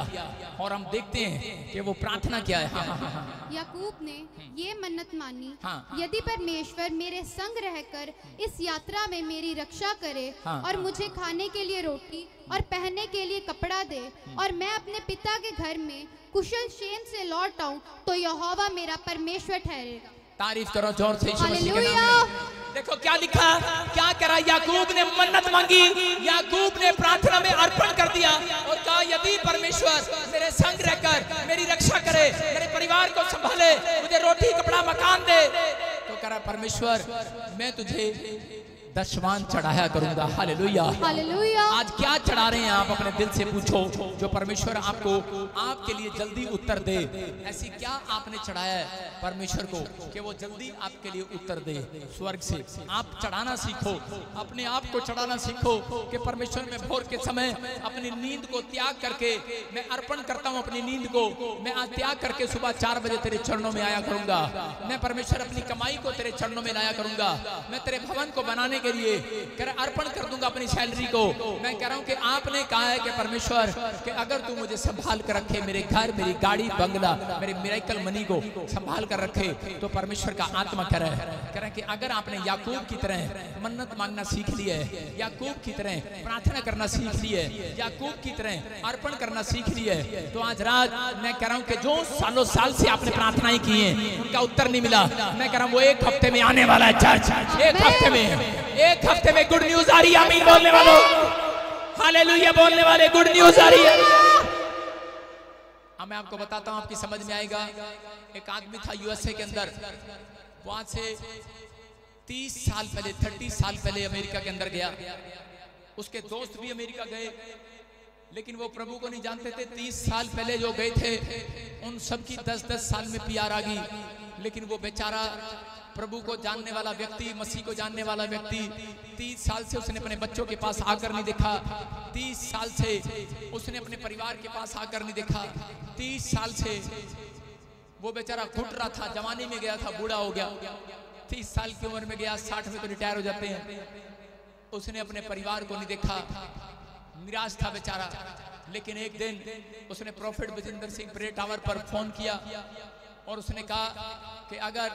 और हम देखते हैं कि वो प्रार्थना क्या है। हाँ। याकूब ने ये मन्नत मानी, हाँ। यदि परमेश्वर मेरे संग रहकर इस यात्रा में मेरी रक्षा करे, हाँ। और मुझे खाने के लिए रोटी और पहनने के लिए कपड़ा दे, और मैं अपने पिता के घर में कुशल क्षेम से लौट आऊं, तो यहोवा मेरा परमेश्वर ठहरेगा। तारीफ करो जोर से यीशु मसीह के नाम में। देखो क्या लिखा, क्या करा। याकूब ने मन्नत मांगी, याकूब ने प्रार्थना में अर्पण कर दिया और कहा यदि परमेश्वर मेरे संग रहकर मेरी रक्षा करे, मेरे परिवार को संभाले, मुझे रोटी, कपड़ा, मकान दे, तो करा परमेश्वर मैं तुझे दशवान चढ़ाया करूंगा। Hallelujah, hallelujah. आज क्या चढ़ा रहे हैं आप? अपने दिल से पूछो, जो परमेश्वर आपको आपके लिए जल्दी उत्तर दे। ऐसी क्या आपने चढ़ाया है परमेश्वर को कि वो जल्दी आपके लिए उत्तर दे स्वर्ग से? आप चढ़ाना सीखो, अपने आप को चढ़ाना सीखो कि परमेश्वर में भोर के समय अपनी नींद को त्याग करके मैं अर्पण करता हूं। अपनी नींद को मैं आज त्याग करके सुबह 4 बजे तेरे चरणों में आया करूंगा। मैं परमेश्वर अपनी कमाई को तेरे चरणों में लाया करूंगा। मैं तेरे भवन को बनाने के लिए अर्पण कर दूंगा अपनी सैलरी को। मैं कह रहा हूं कि आपने कहा है कि परमेश्वर कि अगर तू मुझे संभाल कर रखे, मेरे घर, मेरी गाड़ी, बंगला, मेरे मिरेकल मनी को संभाल कर रखे, तो परमेश्वर का आत्मा कह रहा है कि अगर आपने याकूब की तरह मन्नत मांगना सीख लिया है, याकूब की तरह प्रार्थना करना सीख लिया है, याकूब की तरह अर्पण करना सीख लिया है, तो आज रात मैं कह रहा हूं कि जो सालों साल से आपने प्रार्थनाएं की हैं उनका उत्तर नहीं मिला, मैं कह रहा हूं वो एक हफ्ते में आने वाला है। चर्च एक हफ्ते में गुड न्यूज आ रही है। आमीन बोलने वालों, हालेलुया बोलने वाले, गुड न्यूज आ रही है। मैं आपको बताता हूं, आपकी समझ में आएगा। एक आदमी था यूएसए के अंदर, वहां से 30 साल पहले, 30 साल पहले अमेरिका के अंदर गया। उसके दोस्त भी अमेरिका गए, लेकिन वो प्रभु को नहीं जानते थे। 30 साल पहले जो गए थे उन सब की 10-10 साल में PR आ गई, लेकिन वो बेचारा प्रभु को जानने वाला व्यक्ति, मसीह को जानने वाला व्यक्ति 30 साल से उसने अपने बच्चों के पास आकर नहीं देखा। 30 साल से उसने अपने परिवार के पास आकर नहीं देखा। 30 साल से वो बेचारा घुट रहा था, जवानी में गया था, बूढ़ा हो गया। 30 साल की उम्र में गया, 60 में तो रिटायर हो जाते हैं। उसने अपने परिवार को नहीं देखा, निराश था बेचारा। लेकिन एक दिन उसने prophet Bajinder Singh prayer tower पर फोन किया और उसने कहा कि अगर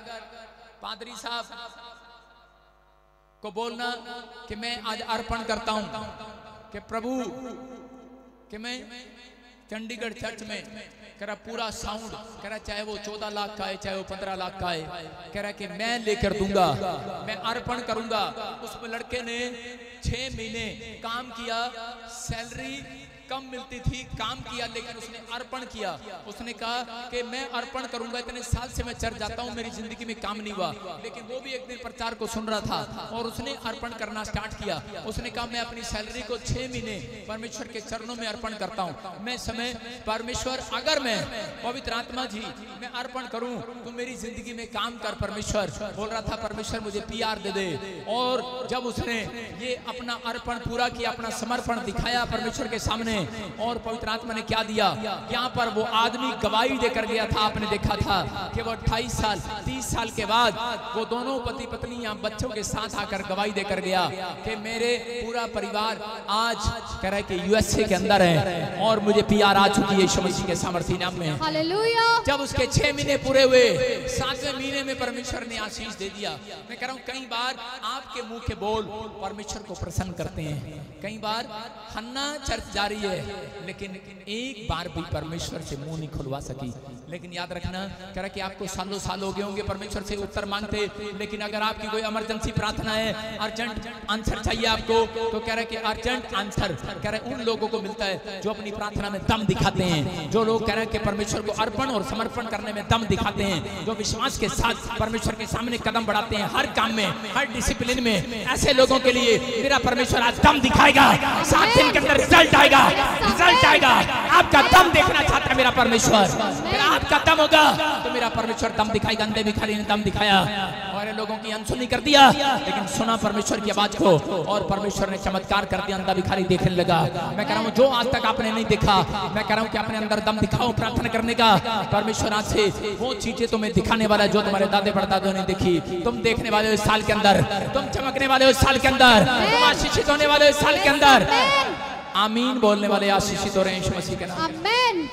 पादरी साहब को बोलना कि मैं आज अर्पण करता हूं कि प्रभु कि मैं चंडीगढ़ चर्च में कह रहा पूरा साउंड, कह रहा चाहे वो 14 लाख का है, चाहे वो 15 लाख का है, कह रहा कि मैं लेकर दूंगा, मैं अर्पण करूंगा। उस लड़के ने 6 महीने काम किया, सैलरी कम मिलती थी, काम किया, लेकिन उसने अर्पण किया। उसने कहा कि मैं अर्पण करूंगा, इतने साल से मैं चर्च जाता हूं, मेरी जिंदगी में काम नहीं हुआ। लेकिन वो भी एक दिन प्रचार को सुन रहा था और उसने अर्पण करना स्टार्ट किया। उसने कहा मैं अपनी सैलरी को 6 महीने परमेश्वर के चरणों में अर्पण करता हूं। मैं समय परमेश्वर, अगर मैं पवित्र आत्मा जी मैं अर्पण करूं तो मेरी जिंदगी में काम कर। परमेश्वर बोल रहा था परमेश्वर मुझे PR दे दे। और जब उसने ये अपना अर्पण पूरा किया, अपना समर्पण दिखाया परमेश्वर के सामने, और पवित्र आत्मा ने क्या दिया, यहाँ पर वो आदमी गवाही देकर गया था। आपने देखा था कि वो 28 साल 30 साल के बाद वो दोनों पति पत्नी यहाँ बच्चों के साथ आकर गवाही देकर गया कि मेरे पूरा परिवार आज कह रहा है कि यूएसए के अंदर है और मुझे PR आ चुकी है यीशु मसीह के सामर्थ्य नाम में। हालेलुया। जब उसके 6 महीने पूरे हुए, 7वें महीने में परमेश्वर ने आशीष दे दिया। मैं कह रहा हूँ कई बार आपके मुंह के बोल परमेश्वर को प्रसन्न करते हैं। कई बार हन्ना चर्च जा रही है लेकिन एक बार भी परमेश्वर से मुंह नहीं खुलवा सकी। लेकिन याद रखना, कह रहा कि आपको सालों साल हो गए होंगे परमेश्वर से उत्तर मांगते, लेकिन अगर आपकी कोई इमरजेंसी प्रार्थना है, अर्जेंट आंसर चाहिए आपको, तो कह रहा कि अर्जेंट आंसर कह रहे उन लोगों को मिलता है जो अपनी प्रार्थना में दम दिखाते हैं, जो लोग कह रहे हैं कि परमेश्वर को अर्पण और समर्पण करने में दम दिखाते हैं, जो विश्वास के साथ परमेश्वर के सामने कदम बढ़ाते हैं हर काम में, हर डिसिप्लिन में। ऐसे लोगों के लिए मेरा परमेश्वर आज दम दिखाएगा। 7 दिन के अंदर रिजल्ट आएगा, रिजल्ट आएगा। आपका दम देखना चाहता है मेरा परमेश्वर, फिर आपका दम होगा तो मेरा परमेश्वर दम दिखाएगा। अंधे भिखारी ने दम दिखाया और लोगों की अनसुनी कर दिया, लेकिन सुना परमेश्वर की आवाज को और परमेश्वर ने चमत्कार कर दिया। अंधा भिखारी देखने लगा। मैं कह रहा हूँ जो आज तक आपने नहीं देखा, मैं कह रहा हूँ कि अपने अंदर दम दिखाओ प्रार्थना करने का। परमेश्वर आज से वो चीजें तुम्हें दिखाने वाला जो तुम्हारे दादे परदादों ने देखी, तुम देखने वाले हो इस साल के अंदर, तुम चमकने वाले हो इस साल के अंदर, तुम आशीषित होने वाले हो इस साल के अंदर। आमीन बोलने वाले आशीषित हो रहे हैं यीशु मसीह के नाम में। आमीन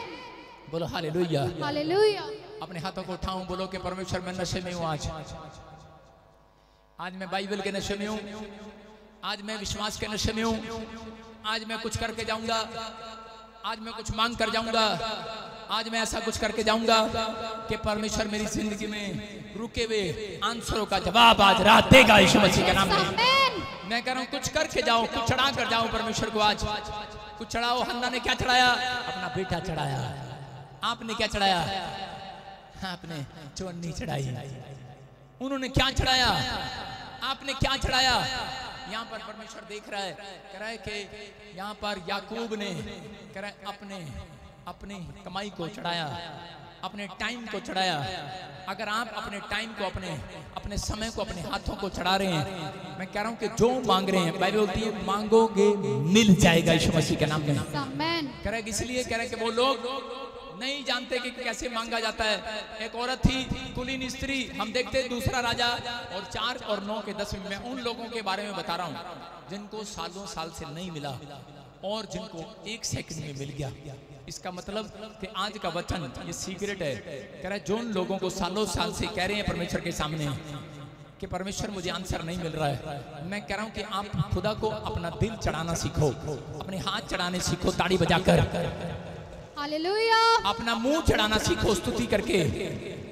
बोलो हालेलुया, हालेलुया। अपने हाथों को उठाऊं, बोलो कि परमेश्वर मैं नशे में हूं। आज मैं बाइबल के नशे में हूं, आज मैं विश्वास के नशे में हूं, आज मैं कुछ करके जाऊंगा, आज मैं कुछ मांग कर जाऊंगा, आज मैं ऐसा कुछ करके जाऊंगा कि परमेश्वर मेरी जिंदगी में रुके हुए आंसरों का जवाब आज रात देगा यीशु मसीह के नाम में। मैं कह रहा हूं कुछ करके जाओ, कुछ चढ़ा कर जाओ परमेश्वर को। आज कुछ चढ़ाओ। हन्ना ने क्या चढ़ाया? अपना बेटा चढ़ाया। आपने क्या चढ़ाया? आपने चुन्नी चढ़ाई। उन्होंने क्या चढ़ाया? आपने क्या चढ़ाया? यहाँ पर परमेश्वर देख रहा है, कह रहा है कि यहाँ पर याकूब ने कह रहा है अपनी कमाई को चढ़ाया, अपने टाइम को चढ़ाया। अगर आप अपने टाइम को, अपने समय को, अपने हाथों को चढ़ा रहे हैं, मैं कह रहा हूं कि जो मांग रहे हैं, बाइबल बोलती है मांगोगे मिल जाएगा यीशु मसीह के नाम में। आमीन। कह रहा है इसलिए कह रहा है कि वो लोग नहीं जानते कि कैसे मांगा जाता है। एक औरत थी कुलीन स्त्री, हम देखते दूसरा राजा और 4 और 9 के 10 में उन लोगों के बारे में बता रहा हूं जिनको सालों साल से नहीं मिला और जिनको 1 सेकंड में मिल गया। इसका मतलब कि आज का वचन ये सीक्रेट है। कह रहा है जो उन लोगों को सालों साल से कह रहे हैं परमेश्वर के सामने कि परमेश्वर मुझे आंसर नहीं मिल रहा है, मैं कह रहा हूं कि आप खुदा को अपना दिल चढ़ाना सीखो, अपने हाथ चढ़ाने सीखो ताड़ी बजाकर, हालेलुया, अपना मुंह चढ़ाना सीखो स्तुति करके,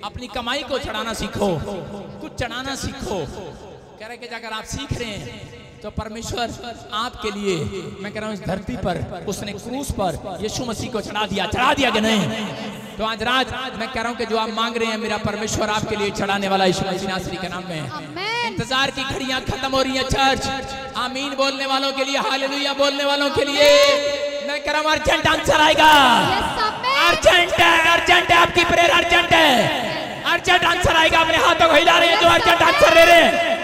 अपनी कमाई को चढ़ाना सीखो, कुछ चढ़ाना सीखो। कह रहे कि अगर आप सीख रहे हैं तो परमेश्वर आपके लिए, मैं कह रहा हूं इस धरती पर उसने क्रूस पर यीशु मसीह को चढ़ा दिया कि नहीं? तो आज रात मैं कह रहा हूं कि जो आप मांग रहे हैं मेरा परमेश्वर आपके लिए चढ़ाने वाला यीशु मसीह नासरी के नाम में है। इंतजार की घड़ियां खत्म हो रही हैं चर्च। आमीन बोलने वालों के लिए, हालेलुया बोलने वालों के लिए मैं कह रहा हूं अर्जेंट आंसर आएगा। अर्जेंट है आपकी प्रेयर, अर्जेंट है, अर्जेंट आंसर आएगा। अपने हाथों को हिला रहे हैं जो अर्जेंट आंसर ले रहे हैं,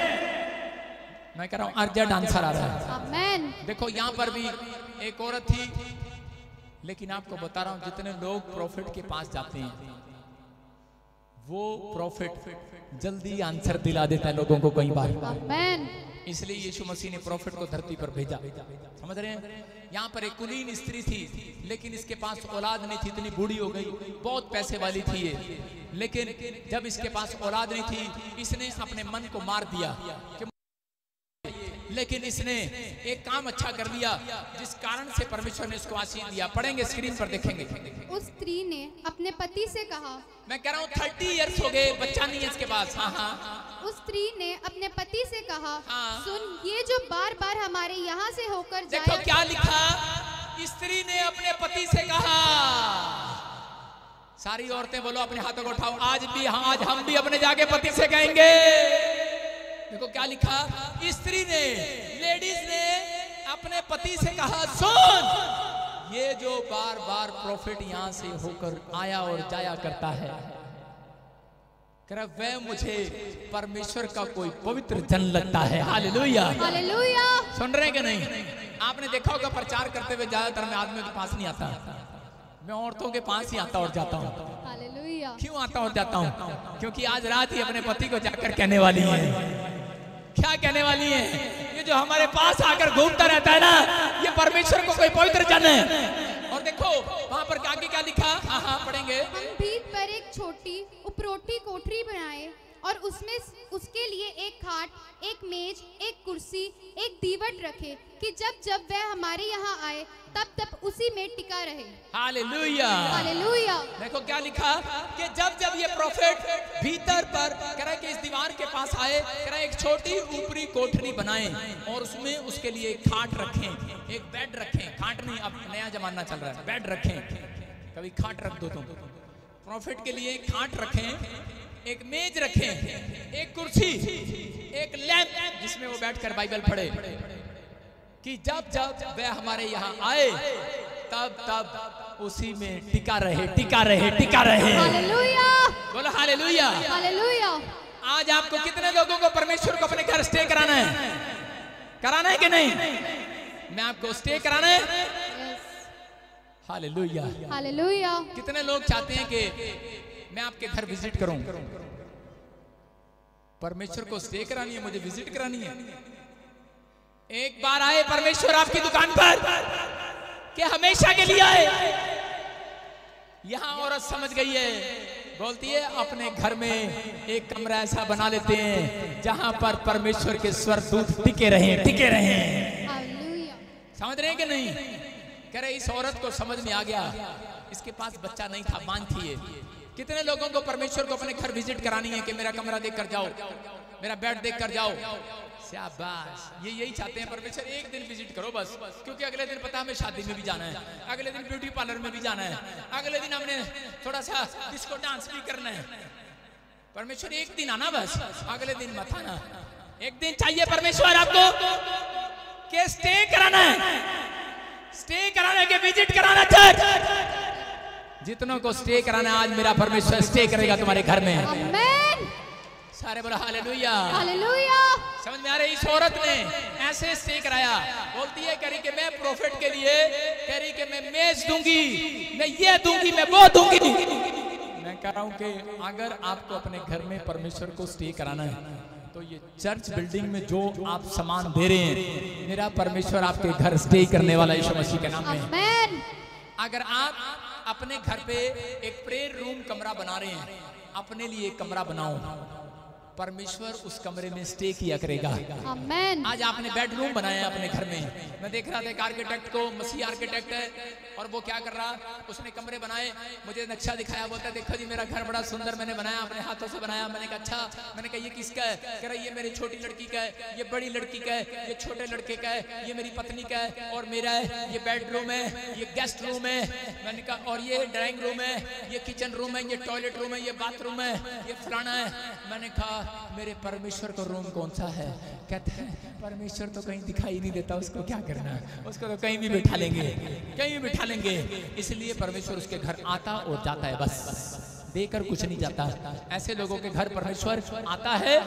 मैं कह रहा हूं अर्जेंट आंसर आ रहा है। आमीन। देखो यहाँ पर भी एक औरत थी, लेकिन आपको बता रहा हूं जितने लोग प्रॉफिट के पास जाते हैं वो प्रॉफिट जल्दी आंसर दिला देता है लोगों को कई बार। आमीन। इसलिए यीशु मसीह ने प्रॉफिट को धरती पर भेजा। समझ रहे हैं? यहाँ पर एक कुलीन स्त्री थी, लेकिन इसके पास औलाद नहीं थी, इतनी बूढ़ी हो गई, बहुत पैसे वाली थी ये, लेकिन जब इसके पास औलाद नहीं थी इसने अपने मन को मार दिया कि लेकिन इसने एक काम अच्छा कर लिया जिस कारण से परमेश्वर ने इसको आशीष दिया। पढ़ेंगे, स्क्रीन पर देखेंगे। उस स्त्री ने अपने पति से कहा, मैं कह रहा हूँ 30 इयर्स हो गए, बच्चा नहीं है इसके पास। हाँ। उस स्त्री ने अपने पति से कहा, सुन, ये जो बार बार हमारे यहाँ से होकर जाए। देखो क्या लिखा, स्त्री ने अपने पति से कहा। सारी औरतें बोलो अपने हाथों को उठाओ, आज हम भी अपने जाके पति से कहेंगे। देखो क्या लिखा, स्त्री ने, लेडीज ने अपने पति से कहा, सुन, ये जो बार बार प्रॉफिट यहां से होकर आया और जाया करता है, वह मुझे परमेश्वर का कोई पवित्र जन लगता है। Hallelujah, hallelujah. सुन रहे कि नहीं? आपने देखा होगा प्रचार करते हुए ज्यादातर मैं आदमियों के पास नहीं आता, मैं औरतों के पास ही आता और जाता हूँ। हालेलुया। क्यों आता और जाता हूँ? क्योंकि आज रात ही अपने पति को जाकर कहने वाली है। क्या कहने वाली है? ये जो हमारे पास आकर घूमता रहता है ना, ये परमेश्वर को कोई पवित्र जन है। और देखो वहां पर आगे क्या लिखा, हाँ पढ़ेंगे। हम भीत पर एक छोटी उपरोटी कोठरी बनाए और उसमें उसके लिए एक खाट, एक मेज, एक कुर्सी, एक दीवट रखे कि जब जब वह हमारे यहाँ आए तब तब उसी में टिका रहे। Hallelujah, hallelujah. देखो क्या लिखा कि जब जब ये प्रॉफिट भीतर पर कह रहा कि इस दीवार के पास आए, कह रहा एक छोटी ऊपरी कोठरी बनाए और उसमें उसके लिए एक खाट रखें, एक बेड रखें। खाट नहीं, अब नया जमाना चल रहा है, बेड रखें, कभी खाट रख दो तुम। प्रॉफिट के लिए एक खाट रखें, एक मेज रखें, एक कुर्सी, एक लैंप जिसमें वो बैठकर बाइबल पढ़े कि जब जब वह हमारे यहाँ आए तब तब उसी में टिका रहे, टिका रहे, टिका रहे। हालेलुया, बोलो हालेलुया, हालेलुया। आज आपको कितने लोगों को परमेश्वर को अपने घर स्टे कराना है? कराना है कि नहीं? मैं आपको स्टे कराना है। Hallelujah, hallelujah. कितने लोग चाहते हैं कि मैं आपके घर विजिट करूं? परमेश्वर को स्टे करानी है, मुझे विजिट करानी है। एक बार आए परमेश्वर आपकी दुकान पर कि हमेशा के लिए आए। यहां औरत समझ गई है, बोलती है अपने घर में एक कमरा ऐसा बना लेते हैं जहां पर परमेश्वर के स्वर्गदूत टिके रहे, टिके रहे। समझ रहे हैं कि नहीं? कह रहे इस औरत को समझ में आ गया, इसके पास बच्चा नहीं था, मानती है। कितने लोगों को परमेश्वर को अपने घर विजिट करानी है कि मेरा कमरा देख कर जाओ, मेरा बेड देख कर जाओ। शाबाश, ये यही चाहते हैं परमेश्वर, एक दिन विजिट करो बस, क्योंकि अगले दिन पता हमें शादी में भी जाना है, अगले दिन ब्यूटी पार्लर में भी जाना है, अगले दिन हमने थोड़ा सा डिस्को डांस भी करना है। परमेश्वर एक दिन आना बस, अगले दिन मत आना। एक दिन चाहिए परमेश्वर आपको के स्टे कराना है, स्टे कराने के विजिट कराना चर्च। जितनों को स्टे कराना आज मेरा परमेश्वर स्टे करेगा तुम्हारे घर में। आमेन। सारे बोला हालेलुया। हालेलुया। समझ में आ रही? इस औरत ने ऐसे स्टे कराया, बोलती है कह रही कि मैं प्रोफेट के लिए कह रही कि मैं मेज दूंगी, मैं ये दूंगी, मैं वो दूंगी। मैं कह रहा हूं कि अगर आपको अपने घर में परमेश्वर को स्टे कराना है तो ये चर्च बिल्डिंग में जो आप सामान दे रहे हैं, मेरा परमेश्वर आपके घर स्टे करने वाला यीशु मसीह के नाम में। आमेन। अगर आप अपने घर पे एक प्रेयर रूम कमरा बना रहे हैं, अपने लिए एक कमरा बनाओ, परमेश्वर उस कमरे में स्टे किया करेगा। आमेन। आज आपने बेडरूम बनाया है अपने घर में। मैं देख रहा था एक आर्किटेक्ट को, मसीह आर्किटेक्ट है, और वो क्या कर रहा, उसने कमरे बनाए, मुझे नक्शा दिखाया, बोलता है देखो जी मेरा घर बड़ा सुंदर मैंने बनाया, अपने हाथों से बनाया। मैंने कहा अच्छा, मैंने कहा ये किसका है? कह रहा ये मेरी छोटी लड़की का है, ये बड़ी लड़की का है, ये छोटे लड़के का है, ये मेरी पत्नी का है और मेरा है। ये बेडरूम है, ये गेस्ट रूम है। मैंने कहा और ये ड्राइंग रूम है, ये किचन रूम है, ये टॉयलेट रूम है, ये बाथरूम है, ये फलाना है। मैंने कहा मेरे परमेश्वर का रूम कौन सा है? कहते हैं परमेश्वर तो कहीं दिखाई नहीं देता, उसको क्या करना, उसको तो कहीं भी बिठा लेंगे, कहीं भी बिठा लेंगे। इसलिए परमेश्वर उसके घर आता और जाता है, बस देकर कुछ नहीं जाता। ऐसे लोगों के घर परमेश्वर आता है,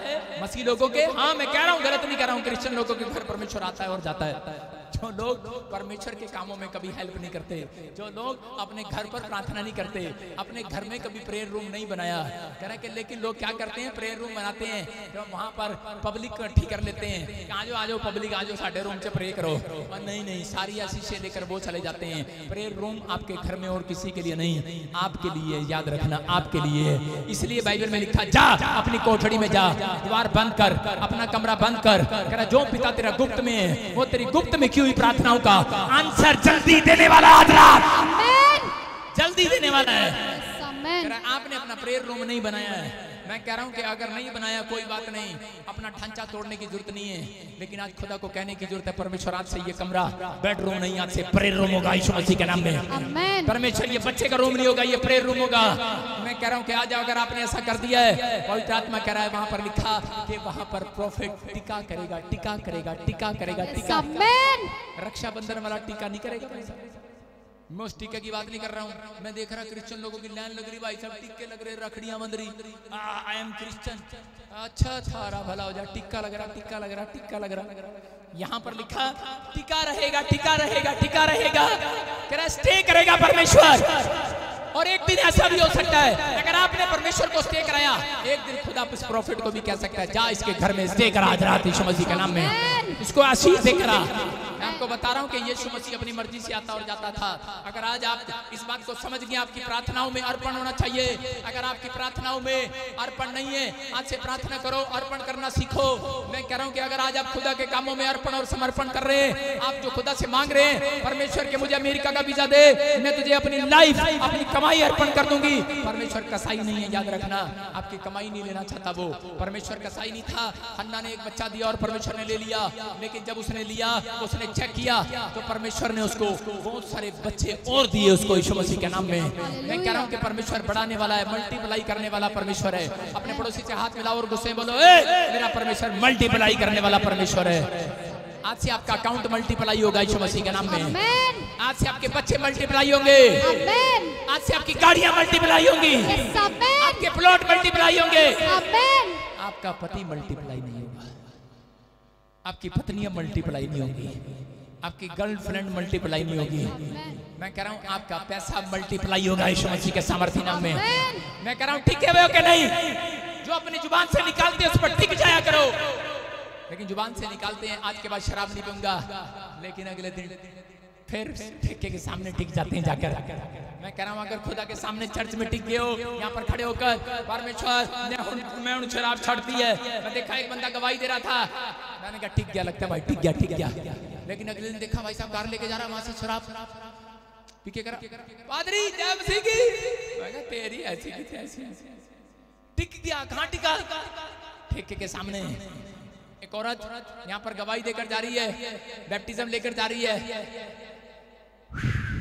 मसीह लोगों के, हाँ मैं कह रहा हूँ, गलत नहीं कह रहा हूँ, क्रिश्चियन लोगों के घर परमेश्वर आता है और जाता है। जो लोग परमेश्वर के कामों में कभी हेल्प नहीं करते, जो लोग अपने घर पर प्रार्थना नहीं करते, अपने घर में कभी प्रेयर रूम नहीं बनाया, कह रहे कि लेकिन लोग क्या करते हैं, प्रेयर रूम बनाते हैं तो वहां पर पब्लिक इकट्ठी कर लेते हैं, आ जाओ पब्लिक आ जाओ साढ़े रूम से प्रे करो, और नहीं सारी आशीषें लेकर वो चले जाते हैं। प्रेयर रूम आपके घर में और किसी के लिए नहीं, आपके लिए, याद रखना आपके लिए। इसलिए बाइबल में लिखा जा अपनी कोठड़ी में जा, द्वार बंद कर, अपना कमरा बंद कर, कह रहा जो पिता तेरा गुप्त में है वो तेरी गुप्त में की हुई प्रार्थनाओं का आंसर जल्दी देने वाला आज रात, जल्दी देने वाला है। आपने अपना प्रेयर रूम नहीं बनाया है, मैं कह रहा हूं कि अगर नहीं बनाया कोई बात नहीं, अपना ढांचा तोड़ने की जरूरत नहीं है, लेकिन आज खुदा को कहने की जरूरत है परमेश्वर आज से ये कमरा बेडरूम नहीं, आज से प्रेयर रूम होगा यीशु मसीह के नाम में। परमेश्वर ये बच्चे का रूम नहीं होगा, ये प्रेयर रूम होगा। मैं कह रहा हूं कि आज अगर आपने ऐसा कर दिया है, पवित्र आत्मा कह रहा है, वहां पर लिखा कि वहां पर प्रोफेट टीका करेगा, टीका करेगा, टीका करेगा, टीका। रक्षाबंधन वाला टीका नहीं करेगा। मैं उस टीके की बात नहीं कर रहा हूँ, मैं देख रहा क्रिश्चियन लोगों की लाइन लग रही, भाई साहब टीके लग रहे, रखड़ियां बंध रही, आई एम क्रिश्चियन, अच्छा थारा भला हो जाए, टीका लग रहा, टीका लग रहा, टीका लग रहा। यहाँ पर लिखा टीका रहेगा, टीका रहेगा, टीका रहेगा, कह रहा स्टे करेगा परमेश्वर। और एक दिन ऐसा भी हो सकता है अगर आपने परमेश्वर को स्टे कराया, एक दिन खुदा उस प्रॉफिट को भी कह सकता है जा इसके घर में स्टे करा आज रात यीशु मसीह के नाम में, इसको आशीष दे करा। मैं आपको बता रहा हूँ कि यीशु मसीह अपनी मर्जी से आता और जाता था। अगर आज आप इस बात को समझ गए, आपकी प्रार्थनाओं में अर्पण होना चाहिए। अगर आपकी प्रार्थनाओं में अर्पण नहीं है, आज से प्रार्थना करो, अर्पण करना सीखो। मैं कह रहा हूँ कि अगर आज आप खुदा के कामों में अर्पण और समर्पण कर रहे हैं, आप जो खुदा से मांग रहे हैं, परमेश्वर के मुझे अमेरिका का वीजा दे, मैं तुझे अपनी लाइफ, अपनी कमाई अर्पण कर दूंगी। परमेश्वर कसाई नहीं है, याद रखना, आपकी कमाई नहीं लेना चाहता वो। परमेश्वर कसाई नहीं था। हन्ना ने एक बच्चा दिया और परमेश्वर ने ले लिया, लेकिन जब उसने लिया, उसने चेक किया तो परमेश्वर ने उसको बहुत सारे बच्चे और दिए उसको यीशु मसीह के नाम में। मैं कह रहा हूं कि परमेश्वर बढ़ाने वाला है, मल्टीप्लाई करने वाला परमेश्वर है। अपने पड़ोसी से हाथ मिलाओ और गुस्से बोलो, ए मेरा परमेश्वर मल्टीप्लाई करने वाला परमेश्वर है। आज से आपका अकाउंट मल्टीप्लाई होगा यीशु मसीह के नाम में। आज से आपके बच्चे मल्टीप्लाई होंगे, आज से आपकी गाड़ियां मल्टीप्लाई होंगी, आपके प्लॉट मल्टीप्लाई होंगे, आपका पति मल्टीप्लाई नहीं होगा, आपकी पत्नियां मल्टीप्लाई नहीं होगी, आपकी गर्लफ्रेंड मल्टीप्लाई नहीं होगी। मैं कह रहा हूं आपका पैसा मल्टीप्लाई होगा यीशु मसीह के सामर्थ्य नाम में। मैं कह रहा हूं टिके हुए हो कि नहीं? जो अपनी जुबान से निकालते हैं उस पर टिक जाया करो। लेकिन जुबान से निकालते हैं आज के बाद शराब नहीं पीऊंगा, लेकिन अगले दिन फिर ठेके के सामने टिक जाते हैं जाकर। मैं कह रहा हूं अगर खुदा के सामने चर्च में टिक गए हो, यहाँ पर खड़े होकर परमेश्वर मैं उन शराब छाड़ती है। मैं देखा एक बंदा गवाही दे रहा था, मैंने कहा टिक गया, लगता है भाई टिक गया, टिक गया। लेकिन अगले दिन देखा भाई साहब कार लेके जा रहा, वहां से शराब पी के करा, पादरी जय मसीह की, मैं कहा तेरी ऐसी की ऐसी टिक गया। कहाँ टिका? ठेके के सामने। एक औरत यहाँ पर गवाही देकर जा रही है, बैप्टिज्म लेकर जा रही है,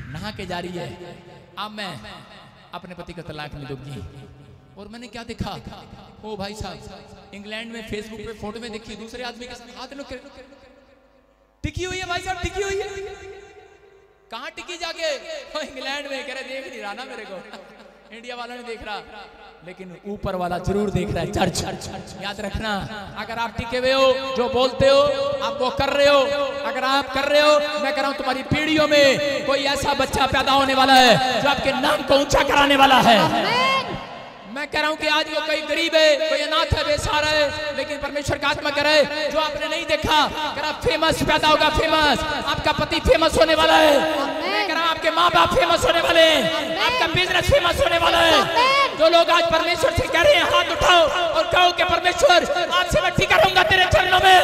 नहा के जा रही है, अब मैं अपने पति को तलाक नहीं दूंगी। और मैंने क्या देखा, ओ भाई साहब, इंग्लैंड में फेसबुक पे फोटो में देखी दूसरे आदमी के हाथ लोग टिकी हुई है भाई साहब, टिकी हुई है। कहाँ टिकी जाके? इंग्लैंड में। कह रहे देख नहीं रहा ना मेरे को, इंडिया वाला नहीं देख रहा, लेकिन ऊपर वाला जरूर देख रहा है। चर्च याद रखना, अगर आप टिके हुए हो, जो बोलते हो आप वो कर रहे हो, अगर आप कर रहे हो, मैं कह रहा हूं तुम्हारी पीढ़ियों में कोई ऐसा बच्चा पैदा होने वाला है जो आपके नाम को ऊंचा कराने वाला है। मैं कह रहा हूं कि आज वो कोई गरीब है, कोई अनाथ है, बेसहारा है, लेकिन परमेश्वर का आत्मा कह रहा है जो आपने नहीं देखा, कह रहा फेमस पैदा होगा, फेमस। आपका पति फेमस होने वाला है, मैं कह रहा हूं आपके माँ बाप फेमस होने वाले हैं, आपका बिजनेस फेमस होने वाला है। जो लोग आज परमेश्वर से कह रहे हैं हाथ उठाओ और कहो कि परमेश्वर आज से मैं टिका रहूंगा तेरे चरणों में।